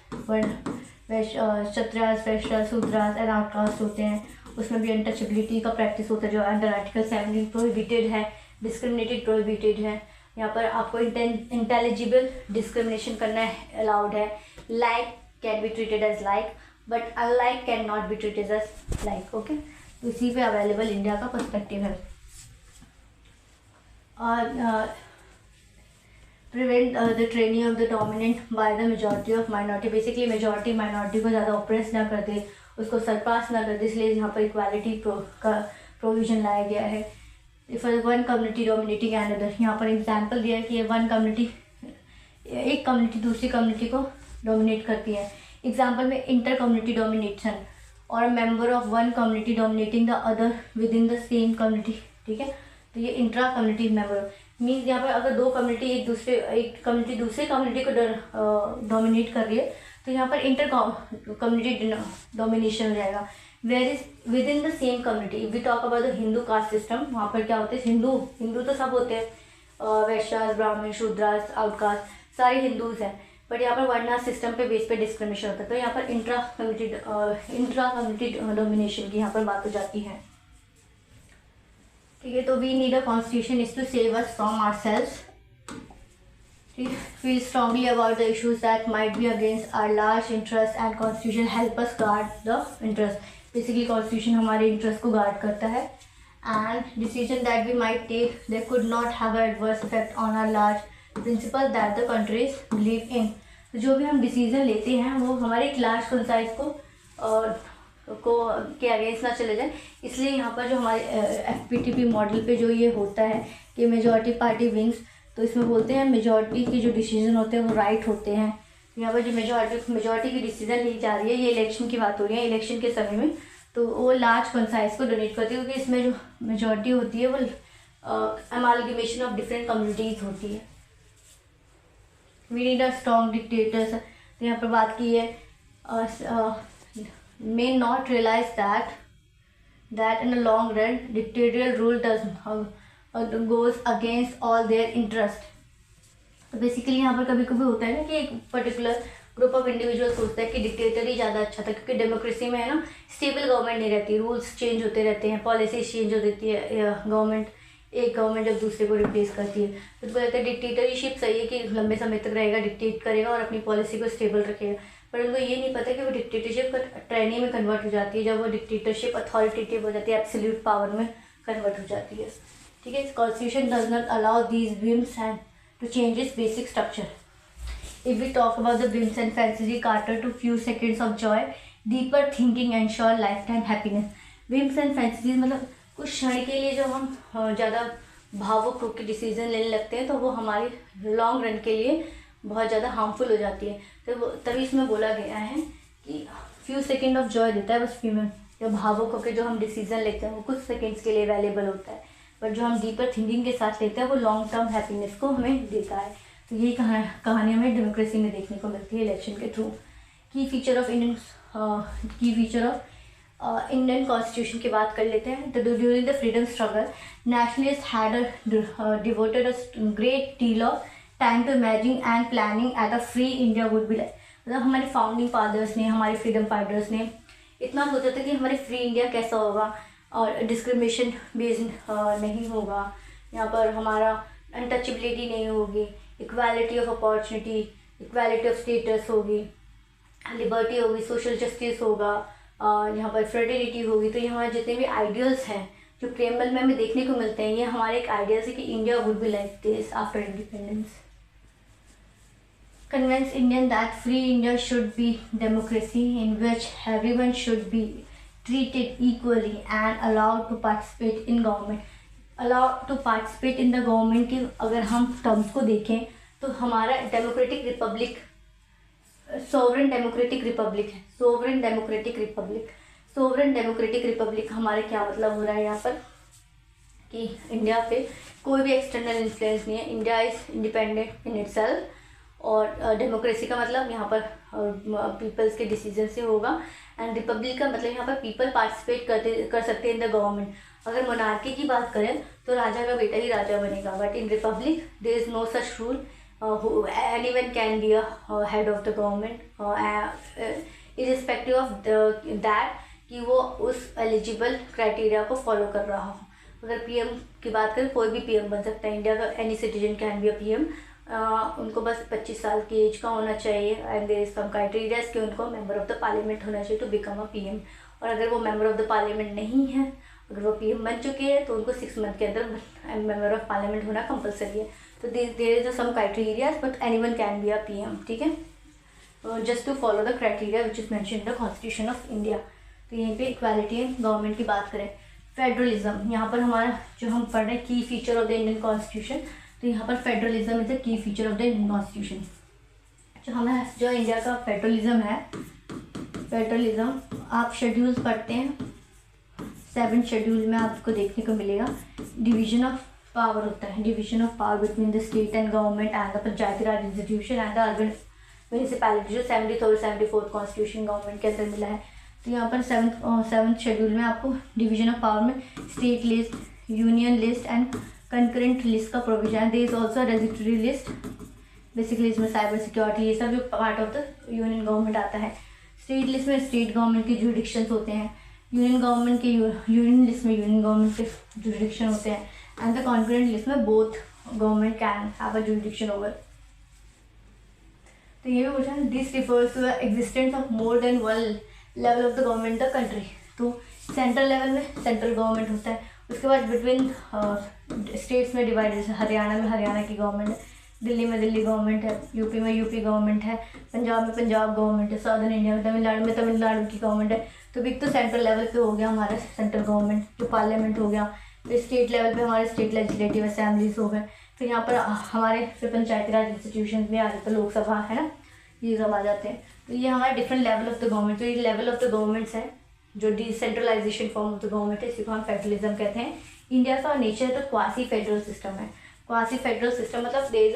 वैश्य, शूद्रास एंड आउटकास्ट होते हैं, उसमें भी अनटचेबिलिटी का प्रैक्टिस होता है जो अंडर आर्टिकल 17 प्रोहिबिटेड है, डिस्क्रिमिनेटेड प्रोहिबिटेड है। यहाँ पर आपको इंटेलिजिबल डिस्क्रिमिनेशन करना अलाउड है। Like can be treated as like but unlike can not be treated as like, okay. तो इसी पे अवेलेबल इंडिया का पर्सपेक्टिव है। और prevent the training of the dominant by the majority of minority, basically majority minority को ज़्यादा oppress ना कर दे, उसको सरपास ना कर दे, इसलिए यहाँ पर इक्वालिटी का प्रोविज़न लाया गया है। For one community dominating another. यहाँ पर एग्जाम्पल दिया है कि वन कम्युनिटी, एक कम्युनिटी दूसरी कम्युनिटी को डोमिनेट करती है। एग्जाम्पल में इंटर कम्युनिटी डोमिनेशन, और a member of one community dominating the other with in the same community. ठीक है, तो ये इंट्रा कम्युनिटी मेंबर मीन्स यहाँ पर अगर दो कम्युनिटी एक कम्युनिटी दूसरे कम्युनिटी को डोमिनेट कर रही है तो यहाँ पर इंटर कम्युनिटी डोमिनेशन हो जाएगा। Where is within the same community. We talk about the Hindu caste system, वहाँ पर क्या होते हैं, हिंदू तो सब होते हैं, वैश्यास, ब्राह्मण, शूद्रास, आउटकास्ट सारे हिंदूज हैं, बट यहाँ पर वर्णा सिस्टम पे बेस पे डिस्क्रिमिनेशन होता है। तो यहाँ पर इंट्रा कम्युनिटी डोमिनेशन की यहाँ पर बात हो जाती है। ठीक है, तो we need a constitution is to save us from ourselves, feel strongly about the issues that might be against our large interest and constitution help us guard the interest। Basically constitution हमारे interest को guard करता है। and decision that we might take they could not have an adverse effect on our large principle that the countries believe in। तो जो भी हम decision लेते हैं वो हमारे एक लार्ज कंसाइज को के अगेंस्ट ना चले जाए, इसलिए यहाँ पर जो हमारे FPTP मॉडल पे जो ये होता है कि मेजॉरिटी पार्टी विंस, तो इसमें बोलते हैं मेजॉरिटी के जो डिसीजन होते हैं वो राइट होते हैं। यहाँ पर जो मेजॉरिटी की डिसीजन ली जा रही है, ये इलेक्शन की बात हो रही है, इलेक्शन के समय में, तो वो लार्ज कंसाइज को डोनेट करती है, क्योंकि इसमें जो मेजॉरिटी होती है वो अमालगमेशन ऑफ डिफरेंट कम्युनिटीज़ होती है। We need a strong dictators, तो यहाँ पर बात की है may not realize that in the long run dictatorial rule goes against all their interest। तो बेसिकली यहाँ पर कभी कभी होता है ना कि एक पर्टिकुलर ग्रुप ऑफ इंडिविजुअल सोचता है कि डिक्टेटर ही ज़्यादा अच्छा था, क्योंकि डेमोक्रेसी में है ना स्टेबल गवर्नमेंट नहीं रहती, रूल्स चेंज होते रहते हैं, पॉलिसीज चेंज हो देती है, एक गवर्नमेंट जब दूसरे को रिप्लेस करती है, तो कहते हैं डिक्टेटरशिप सही है कि लंबे समय तक रहेगा, डिक्टेट करेगा और अपनी पॉलिसी को स्टेबल रखेगा, पर उनको ये नहीं पता कि वो डिक्टेटरशिप ट्रेनी में कन्वर्ट हो जाती है, जब वो डिक्टेटरशिप अथॉरिटेटिव हो जाती है, एब्सोल्यूट पावर में कन्वर्ट हो जाती है। ठीक है, constitution does not allow these whims and to change its basic structure. If we talk about the whims and fancies, we cater to few seconds of joy, deeper thinking ensure lifetime happiness। whims and fancies मतलब कुछ क्षण के लिए जो हम ज़्यादा भावुक होकर डिसीजन लेने लगते हैं तो वो हमारे लॉन्ग रन के लिए बहुत ज़्यादा हार्मफुल हो जाती है। तो तभी इसमें बोला गया है कि फ्यू सेकेंड ऑफ जॉय देता है बस फीमेल, जब भावुक होकर जो हम डिसीजन लेते हैं वो कुछ सेकेंड्स के लिए अवेलेबल होता है, बट जो हम डीपर थिंकिंग के साथ लेते हैं वो लॉन्ग टर्म हैप्पीनेस को हमें देता है। तो यही कहानी हमें डेमोक्रेसी में देखने को मिलती है इलेक्शन के थ्रू। की फीचर ऑफ इंडियन कॉन्स्टिट्यूशन की बात कर लेते हैं। तो during the freedom struggle nationalist had devoted a great deal of time to imagine and planning at a free India would be like. मतलब हमारे फाउंडिंग फादर्स ने, हमारे फ्रीडम फाइटर्स ने इतना सोचा था कि हमारे फ्री इंडिया कैसा होगा और डिस्क्रिमिनेशन बेस्ड नहीं होगा, यहाँ पर हमारा अनटचेबिलिटी नहीं होगी, equality of opportunity, equality of status होगी, लिबर्टी होगी, सोशल जस्टिस होगा, यहाँ पर फ्रेटर्निटी होगी। तो ये हमारे जितने भी आइडियल्स हैं जो प्रेमबल में हमें देखने को मिलते हैं, ये हमारे एक आइडियल्स है कि India would be like this after independence. Convince Indian that free India should be democracy in which everyone should be treated equally and allowed to participate in government। allowed to participate in the government के अगर हम terms को देखें तो हमारा democratic Republic sovereign democratic Republic है। Sovereign democratic Republic हमारे क्या मतलब हो रहा है यहाँ पर कि इंडिया पे कोई भी एक्सटर्नल इन्फ्लुएंस नहीं है, India is independent in itself. और डेमोक्रेसी का मतलब यहाँ पर पीपल्स के डिसीजन से होगा, एंड रिपब्लिक का मतलब यहाँ पर पीपल पार्टिसिपेट कर सकते हैं इन द गवर्नमेंट। अगर मोनार्की की बात करें तो राजा का बेटा ही राजा बनेगा, but in republic there is no such rule, anyone can be a head of the government irrespective of that कि वो उस एलिजिबल क्राइटेरिया को फॉलो कर रहा हो। अगर पीएम की बात करें, कोई भी पीएम बन सकता है इंडिया का, any citizen can be a PM. उनको बस 25 साल की एज का होना चाहिए, and there is some criteria कि उनको मेंबर ऑफ द पार्लियामेंट होना चाहिए टू बिकम अ पीएम। और अगर वो मेंबर ऑफ द पार्लियामेंट नहीं है, अगर वो पीएम बन चुके हैं तो उनको 6 मंथ के अंदर मेंबर ऑफ पार्लियामेंट होना कंपलसरी है। तो there is some criterias but anyone can be a PM. ठीक है, just to follow the criteria which is mention in the constitution of India. तो यहीं पे इक्वालिटी गवर्नमेंट की बात करें, फेडरलिज्म, यहाँ पर हमारा जो हम पढ़ रहे हैं की feature of the Indian constitution, तो यहाँ पर federalism is the key feature of the Indian constitution. जो इंडिया का फेडरलिज्म है, फेडरलिज्म आप शेड्यूल्स पढ़ते हैं, 7 शेड्यूल में आपको देखने को मिलेगा डिवीजन ऑफ पावर होता है, division of power between the state and government and the Panchayati Raj institution and the urban municipality, जो 73rd 74th कॉन्स्टिट्यूशन गवर्नमेंट के अंदर मिला है। तो यहाँ पर 7th शेड्यूल में आपको डिवीजन ऑफ पावर में state list, union list and concurrent list का प्रोविजन है। There is also registry list, basically इसमें साइबर सिक्योरिटी ये सब जो part of the union government आता है। स्टेट लिस्ट में स्टेट गवर्नमेंट के जुडिक्शंस होते हैं, यूनियन गवर्नमेंट के यूनियन लिस्ट में यूनियन गवर्नमेंट के जुडिक्शन होते हैं, एंड द कॉन्करेंट लिस्ट में both government can have a jurisdiction over. तो ये भी पूछा है, this refers to the existence of more than one level of the government the country. तो सेंट्रल लेवल में सेंट्रल गवर्नमेंट होता है, उसके बाद बिटवीन स्टेट्स में डिवाइडेड है, हरियाणा में हरियाणा की गवर्नमेंट है, दिल्ली में दिल्ली गवर्नमेंट है, यूपी में यूपी गवर्नमेंट है, पंजाब में पंजाब गवर्नमेंट है, साउदर्न इंडिया में तमिलनाडु की गवर्नमेंट है। तो एक तो सेंट्रल लेवल पे हो गया हमारा सेंट्रल गवर्नमेंट जो पार्लियामेंट हो गया, फिर स्टेट लेवल पे हमारे स्टेट लेजिस्लेटिव असेंबलीज हो गए, फिर यहाँ पर हमारे फिर पंचायती राज इंस्टीट्यूशन में आ जाते हैं, लोकसभा है ना, ये सब आ जाते हैं। तो ये हमारे different level of the government, तो ये लेवल ऑफ द गवर्नमेंट्स है जो decentralization form of the government है, इसी को हम फेडरलिज्म कहते हैं। इंडिया का नेचर तो क्वासी फेडरल सिस्टम है। क्वासी फेडरल सिस्टम मतलब there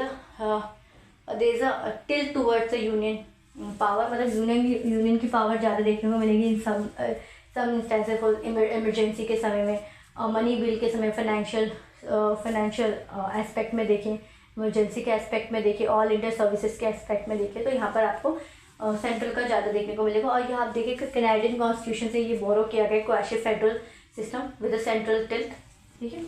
is a tilt towards the union power, मतलब यूनियन की पावर ज़्यादा देखने को मिलेगी in some instances for emergency के समय में, मनी बिल के समय, फाइनेंशियल एस्पेक्ट में देखें, इमरजेंसी के एस्पेक्ट में देखें, ऑल इंडिया सर्विसेज के एस्पेक्ट में देखें, तो यहाँ पर आपको सेंट्रल का ज़्यादा देखने को मिलेगा। और यहाँ आप देखिए कि कैनेडियन कॉन्स्टिट्यूशन से ये बोरो किया गया quasi federal system with a central tilt, ठीक है।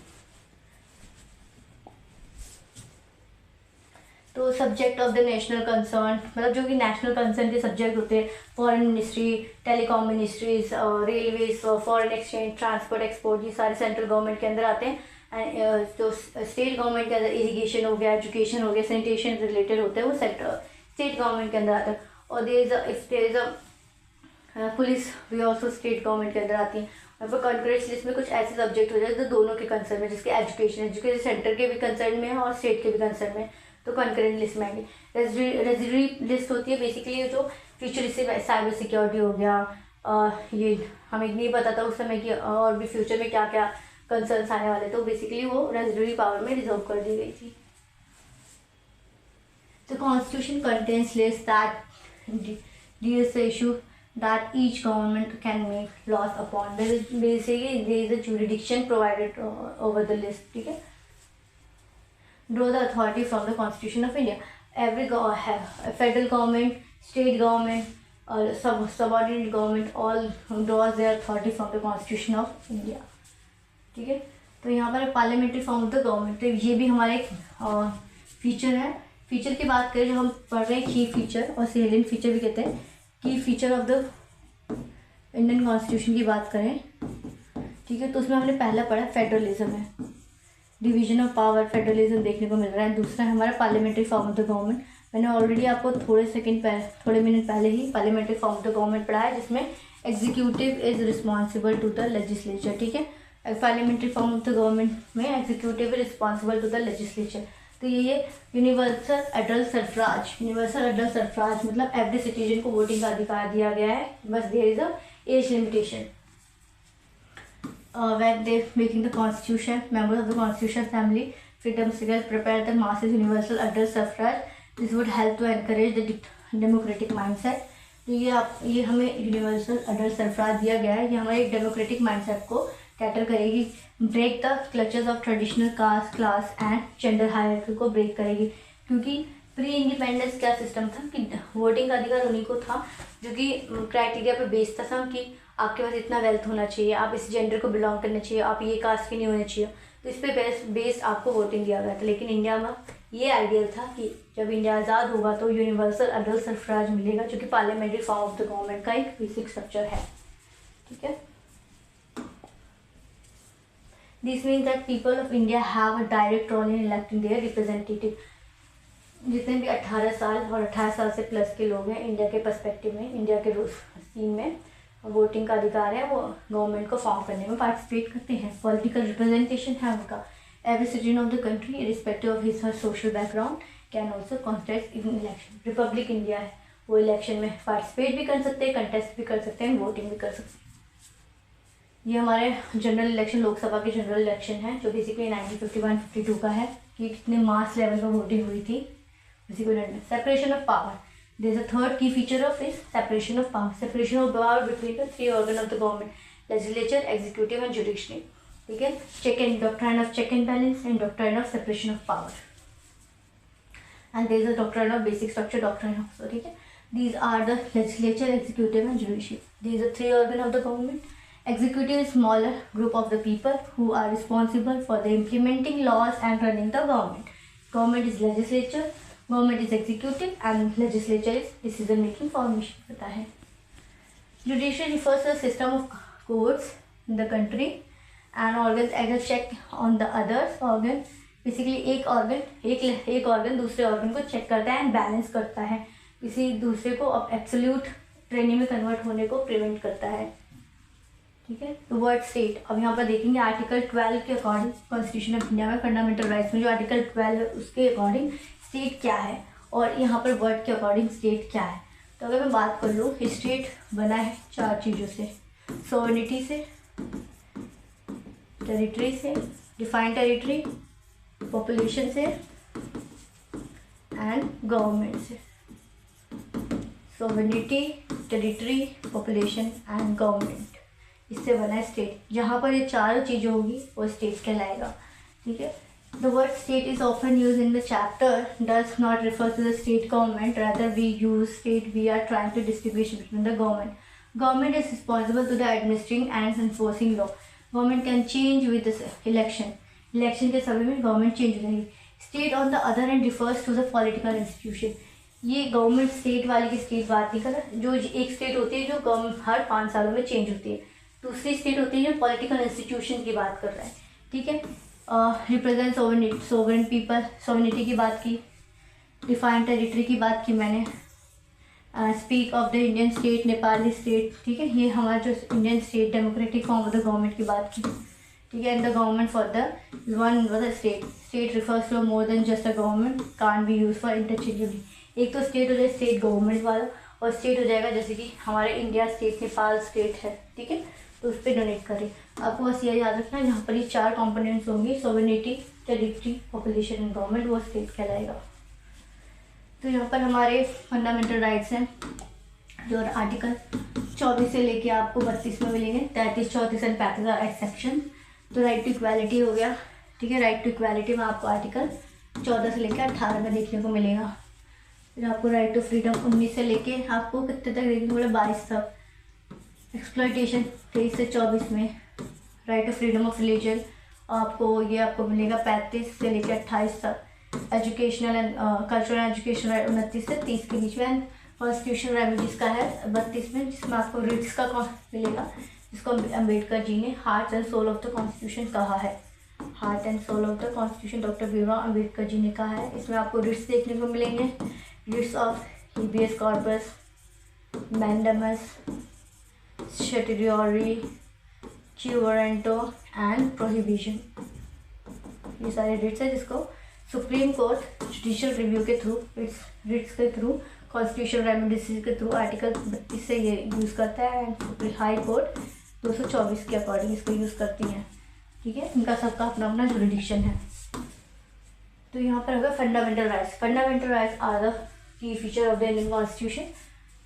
तो subject of the national concern, मतलब जो कि नेशनल कंसर्न के सब्जेक्ट होते हैं, foreign ministry, telecom ministries, railways, foreign exchange, transport export, ये सारे सेंट्रल गवर्नमेंट के अंदर आते हैं। एंड जो स्टेट गवर्नमेंट के अंदर इरीगेशन हो गया, एजुकेशन हो गया, सैनिटेशन रिलेटेड होते हैं, वो स्टेट गवर्नमेंट के अंदर आता है। और देयर इज अ पुलिस भी ऑल्सो स्टेट गवर्नमेंट के अंदर आती है। और फिर कॉन्करेंट लिस्ट में कुछ ऐसे सब्जेक्ट हो जाते हैं जो दोनों के कंसर्न में, जिसके एजुकेशन सेंटर के भी कंसर्न में है और स्टेट के भी कंसर्न में, तो कॉन्करेंट लिस्ट में आएंगे। रेजिडरी लिस्ट होती है बेसिकली जो फ्यूचरिस्टिक, साइबर सिक्योरिटी हो गया, ये हमें नहीं पता था उस समय कि और भी फ्यूचर में क्या क्या कंसर्न्स आने वाले, तो बेसिकली वो रेजिडरी पावर में रिजर्व कर दी गई थी। The Constitution contains lists that deals the issue that each government can make laws upon. There is a jurisdiction provided over the list. ठीक है. Draw the authority from the Constitution of India. Every federal government, state government, subordinate government all draws their authority from the Constitution of India. ठीक है. तो यहाँ पर parliamentary form of the government, तो ये भी हमारा एक फीचर है। फीचर की बात करें जो हम पढ़ रहे हैं की फीचर और सेलिएंट फीचर भी कहते हैं। की feature of the Indian constitution की बात करें, ठीक है, तो उसमें हमने पहला पढ़ा फेडरलिज्म है, डिवीजन ऑफ पावर, फेडरलिज्म देखने को मिल रहा है। दूसरा है हमारा parliamentary form of the government. मैंने ऑलरेडी आपको थोड़े मिनट पहले ही parliamentary form of the government पढ़ा है, जिसमें executive is responsible to the legislature. ठीक है, parliamentary form of the government में executive responsible to the legislature. तो ये universal adult suffrage, universal adult suffrage मतलब एवरी सिटीजन को वोटिंग का अधिकार दिया गया है, बस there is a age limitation. when they making the constitution, members of the constitution assembly freedom signal prepare the masses universal adult suffrage. This would help to encourage the democratic mindset. तो ये हमें universal adult सफराज दिया गया है, ये हमारे एक democratic mindset को कैटर करेगी, break the clutches of traditional caste, class and gender hierarchy को ब्रेक करेगी। क्योंकि प्री इंडिपेंडेंस क्या सिस्टम था कि वोटिंग का अधिकार उन्हीं को था जो कि क्राइटेरिया पे बेस्ड था कि आपके पास इतना वेल्थ होना चाहिए, आप इस जेंडर को बिलोंग करना चाहिए, आप ये कास्ट के नहीं होने चाहिए, तो इस पर बेस्ड आपको वोटिंग दिया गया था। लेकिन इंडिया में ये आइडियल था कि जब इंडिया आज़ाद होगा तो यूनिवर्सल अडल्ट सफराज मिलेगा, जो कि parliamentary form of the government का एक बेसिक स्ट्रक्चर है। ठीक है, this means that people of India have a direct role in electing their representative. जितने भी 18 साल और 18 साल से प्लस के लोग हैं इंडिया के पर्सपेक्टिव में, इंडिया के सीन में, वोटिंग का अधिकार है, वो गवर्नमेंट को फॉर्म करने में पार्टिसिपेट करते हैं। पॉलिटिकल रिप्रेजेंटेशन है उनका। Every citizen of the country irrespective of his her social background can also contest in election. Republic India है, वो इलेक्शन में पार्टिसिपेट भी कर सकते हैं, कंटेस्ट भी कर सकते हैं, वोटिंग भी कर सकते हैं। ये हमारे जनरल इलेक्शन, लोकसभा के जनरल इलेक्शन है जो बेसिकली 1951-52 का है कि कितने मास लेवल पर वोटिंग हुई थी उसी को। Separation of power, there is a third key feature of is separation of power. Separation of power between the three organ of the government, legislature, executive and judiciary. ठीक है, check and doctrine of check and balance and doctrine of separation of power, and there is a doctrine of basic structure doctrine of. ठीक है, these are the legislature, executive and judiciary. These are three organ of the government. Executive is smaller group of the people who are responsible for the implementing laws and running the government. Government is legislature, government is executive and legislature is decision making formation होता है. Judiciary refers to the system of courts in the country and organs as a check on the others organ. Basically एक organ दूसरे organ को check करता है and balance करता है, किसी दूसरे को अब एब्सोल्यूट ट्रेनिंग में कन्वर्ट होने को प्रिवेंट करता है। ठीक है, तो वर्ड स्टेट अब यहाँ पर देखेंगे आर्टिकल 12 के अकॉर्डिंग कॉन्स्टिट्यूशन ऑफ इंडिया में फंडामेंटल राइट्स में जो आर्टिकल 12 है उसके अकॉर्डिंग स्टेट क्या है और यहाँ पर वर्ड के अकॉर्डिंग स्टेट क्या है। तो अगर मैं बात कर लूँ, स्टेट बना है 4 चीज़ों से, सोवरेनिटी से, टेरिटरी से, डिफाइंड टेरिटरी, पॉपुलेशन से एंड गवर्नमेंट से। Sovereignty, territory, population and government, इससे बना है स्टेट। जहाँ पर ये 4 चीज़ें होगी वो स्टेट कहलाएगा। ठीक है, the word state is often use in the chapter does not refer to the state government, rather we use state we are trying to distinguish between the government. Government is responsible to the administering and enforcing law. Government can change with election के समय में government change हो जाएगी। State on the other hand refers to the political institution. ये government state वाली की state बात नहीं कर रहा, जो एक स्टेट होती है जो हर 5 सालों में चेंज होती है, दूसरी स्टेट होती है जो पॉलिटिकल इंस्टीट्यूशन की बात कर रहा है। ठीक है, रिप्रेजेंट सोवरेन पीपल, सोवरेनिटी की बात की, डिफाइंड टेरिटरी की बात की मैंने, speak of the Indian state, Nepali state. ठीक है, ये हमारा जो Indian state democratic form of the government की बात की। ठीक है, and the government for the one the state refers to more than just a government, can be use for interchangeably. एक तो स्टेट हो जाए स्टेट गवर्नमेंट वाला और स्टेट हो जाएगा जैसे कि हमारे इंडिया स्टेट, नेपाल स्टेट है। ठीक है, तो उस पर डोनेट करें। आपको बस ये याद रखना है, यहाँ पर ये 4 कंपोनेंट्स होंगी, sovereignty, territory, population and government, वो स्टेट कहलाएगा। तो यहाँ पर हमारे फंडामेंटल राइट्स हैं जो आर्टिकल 24 से लेके आपको 32 में मिलेंगे। 33, 34 एंड 35 आर एक्सेप्शन। तो राइट टू इक्वालिटी हो गया। ठीक है, राइट टू इक्वालिटी में आपको आर्टिकल 14 से लेकर 18 में देखने को मिलेगा। फिर आपको राइट टू फ्रीडम 19 से लेके आपको कितने तक देखने को मिला, 22 तक। एक्सप्लॉयटेशन 23 से 24 में। Right to freedom of religion आपको मिलेगा 35 से लेकर 28 तक। Educational and cultural education right 29 से 30 के बीच में। कॉन्स्टिट्यूशनल रेमेडीज का है 32 में, जिसमें आपको रिट्स का मिलेगा, जिसको अम्बेडकर जी ने heart and soul of the constitution कहा है। Heart and soul of the constitution doctor Bhimrao Ambedkar ji ने कहा है। इसमें आपको रिट्स देखने को मिलेंगे, writs of habeas corpus, mandamus, statutory, quo warranto and prohibition. ये सारे रिट्स है जिसको सुप्रीम कोर्ट जुडिशियल रिव्यू के थ्रू, रिट्स के थ्रू, कॉन्स्टिट्यूशनल रेमेडीज के थ्रू आर्टिकल 32 से ये यूज़ करता है एंड हाई कोर्ट 224 के अकॉर्डिंग इसको यूज़ करती हैं। ठीक है, इनका सबका अपना अपना जुरिडिक्शन है। तो यहाँ पर होगा fundamental rights. Fundamental rights are the key feature of the Indian constitution.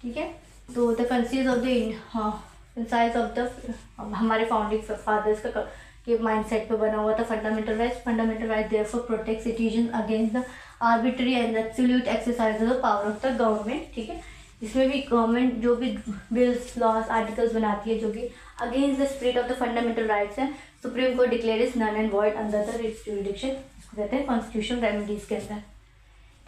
ठीक है, तो the concise of the size of the हमारे फाउंडिंग फादर्स का के माइंडसेट पे बना हुआ था fundamental rights. Fundamental right therefore protect citizen against the arbitrary and absolute exercise of the power of the government. ठीक है, इसमें भी गवर्नमेंट जो भी बिल्स, लॉज, आर्टिकल्स बनाती है जो कि against the spirit of the fundamental rights है, Supreme Court declare is null and void under the its jurisdiction. इसको कहते हैं कॉन्स्टिट्यूशनल रेमेडीज के अंदर।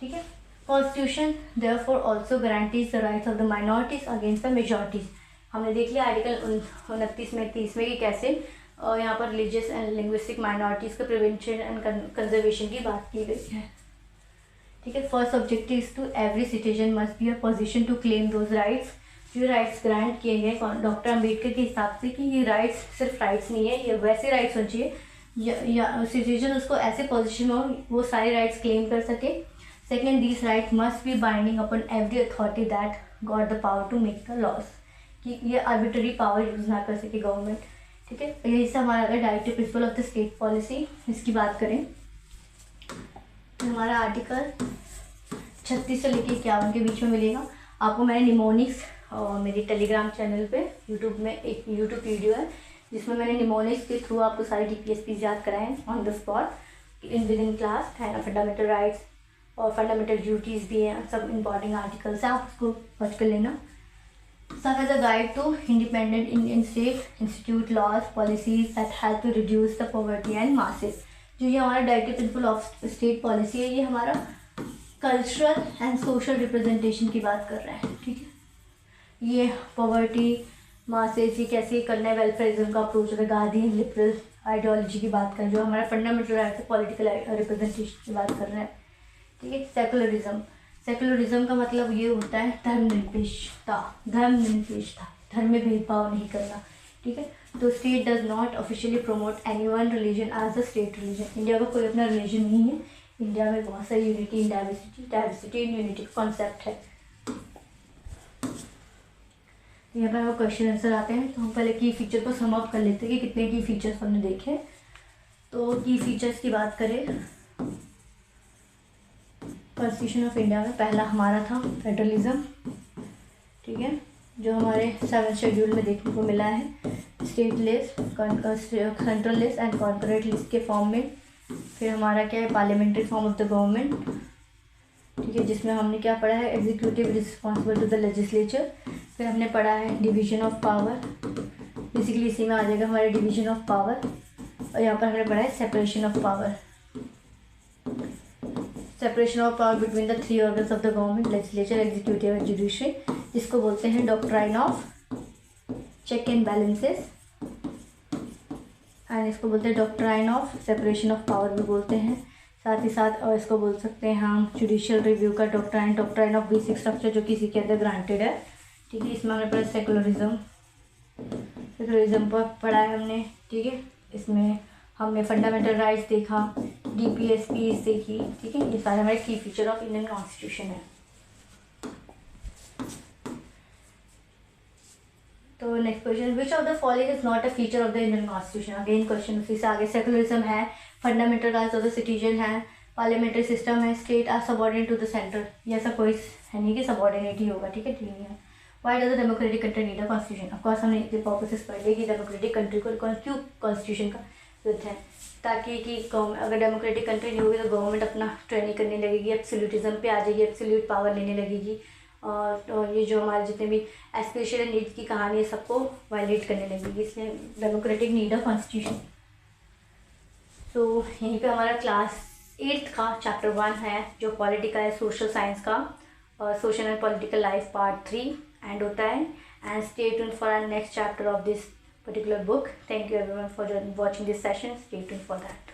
ठीक है, constitution therefore also guarantees the rights of the minorities against the majorities. हमने देख लिया आर्टिकल 29 में 30 में कि कैसे यहाँ पर रिलीजियस एंड लिंग्विस्टिक माइनॉरिटीज़ के प्रिवेंशन एंड कंजर्वेशन की बात की गई है। ठीक है, first objective is to every citizen must be a position to claim those rights जो राइट्स ग्रांट किए गए डॉक्टर अम्बेडकर के हिसाब से कि ये राइट्स सिर्फ राइट्स नहीं है, ये वैसे राइट्स होने चाहिए या सिटीजन उसको ऐसे पोजीशन में हो वो सारे राइट्स क्लेम कर सके। Second, this right must be binding upon every authority that got the power to make the laws, कि ये आर्बिट्ररी पावर यूज़ ना कर सके गवर्नमेंट। ठीक है, यही से हमारा अगर directive principle of the state policy इसकी बात करें तो हमारा आर्टिकल 36 से लेकर 51 के बीच में मिलेगा आपको। मैंने निमोनिक्स और मेरी टेलीग्राम चैनल पे यूट्यूब में एक यूट्यूब वीडियो है जिसमें मैंने निमोनिक्स के थ्रू आपको सारे DPSP याद कराए हैं on the spot with in class. है फंडामेंटल राइट्स और फंडामेंटल ड्यूटीज़ भी हैं, सब इंपॉर्टेंट आर्टिकल्स हैं, आप उसको पढ़ कर लेना। Serve as a guide to independent Indian state institute laws policies that help to reduce the poverty and masses. जो ये हमारा directive principle of state policy है, ये हमारा कल्चरल एंड सोशल रिप्रेजेंटेशन की बात कर रहा है। ठीक है, ये पॉवर्टी मासेस ये कैसे करना है, वेलफेयरिज्म का अप्रोच है, गांधी लिबरल आइडियोलॉजी की बात करें, जो हमारा फंडामेंटल राइट है, पॉलिटिकल रिप्रेजेंटेशन की बात कर रहे हैं। ठीक है, सेकुलरिज्म का मतलब ये होता है धर्मनिरपेक्षता, धर्म में भेदभाव नहीं करना। ठीक है, तो state does not officially promote any one religion as a state religion. India का कोई अपना रिलीजन नहीं है, इंडिया में बहुत सारी unity in diversity, diversity in unity concept है। यहाँ पर क्वेश्चन आंसर आते हैं, तो हम पहले की फीचर को सम अप कर लेते हैं कि कितने की फीचर्स हमने देखे। तो की फीचर्स की बात करें, कॉन्स्टिट्यूशन ऑफ इंडिया में पहला हमारा था फेडरलिज्म। ठीक है, जो हमारे 7th शेड्यूल में देखने को मिला है, state list, central list and corporate list के फॉर्म में। फिर हमारा क्या है, parliamentary form of the government. ठीक है, जिसमें हमने क्या पढ़ा है, executive responsible to the legislature. फिर हमने पढ़ा है डिवीजन ऑफ पावर, बेसिकली इसी में आ जाएगा हमारे डिवीजन ऑफ पावर। और यहाँ पर हमने पढ़ा है separation of power, separation of power between the 3 organs of the government, legislature, executive and judiciary, जिसको बोलते हैं doctrine of check and balances, and इसको बोलते हैं doctrine of separation of power भी बोलते हैं। साथ ही साथ और इसको बोल सकते हैं हम जुडिशियल रिव्यू का doctrine, doctrine of basic structure, जो किसी के अंदर ग्रांटेड है। ठीक है, इसमें हमने पढ़ा सेकुलरिज्म पर पढ़ा है हमने। ठीक है, इसमें हमने फंडामेंटल राइट्स देखा, DPSPs देखी। ठीक है, ये सारे हमारे की फीचर ऑफ इंडियन कॉन्स्टिट्यूशन है। तो next question, which of the following is not a feature of the Indian constitution. Again question उसी से आगे, सेकुलरिज्म है, fundamental rights of the citizen है, पार्लियामेंट्री सिस्टम है, state are subordinate to the centre. ये ऐसा कोई है नहीं कि सबऑर्डिनेट ही होगा। ठीक है, नहीं है। Why does the democratic country need a constitution. Of course हमने इतने पर्पसेस पढ़ लिए कि डेमोक्रेटिक कंट्री को क्यों कॉन्स्टिट्यूशन का जरूरत है, ताकि कि अगर डेमोक्रेटिक कंट्री नहीं होगी तो गवर्नमेंट अपना ट्रेनिंग करने लगेगी, एब्सोल्यूटिज्म पे आ जाएगी, एब्सोल्यूट पावर लेने लगेगी, और ये जो हमारे जितने भी एस्पिरेशन नीड्स की कहानी है सबको वायलेट करने लगेगी। इसलिए डेमोक्रेटिक नीड अ कॉन्स्टिट्यूशन। तो यहीं पे हमारा क्लास 8th का चैप्टर 1 है, जो पॉलिटिकल है, सोशल साइंस का, और social and political life part 3 end होता है। And stay tuned for our next chapter of this particular book. Thank you everyone for watching this session. Stay tuned for that.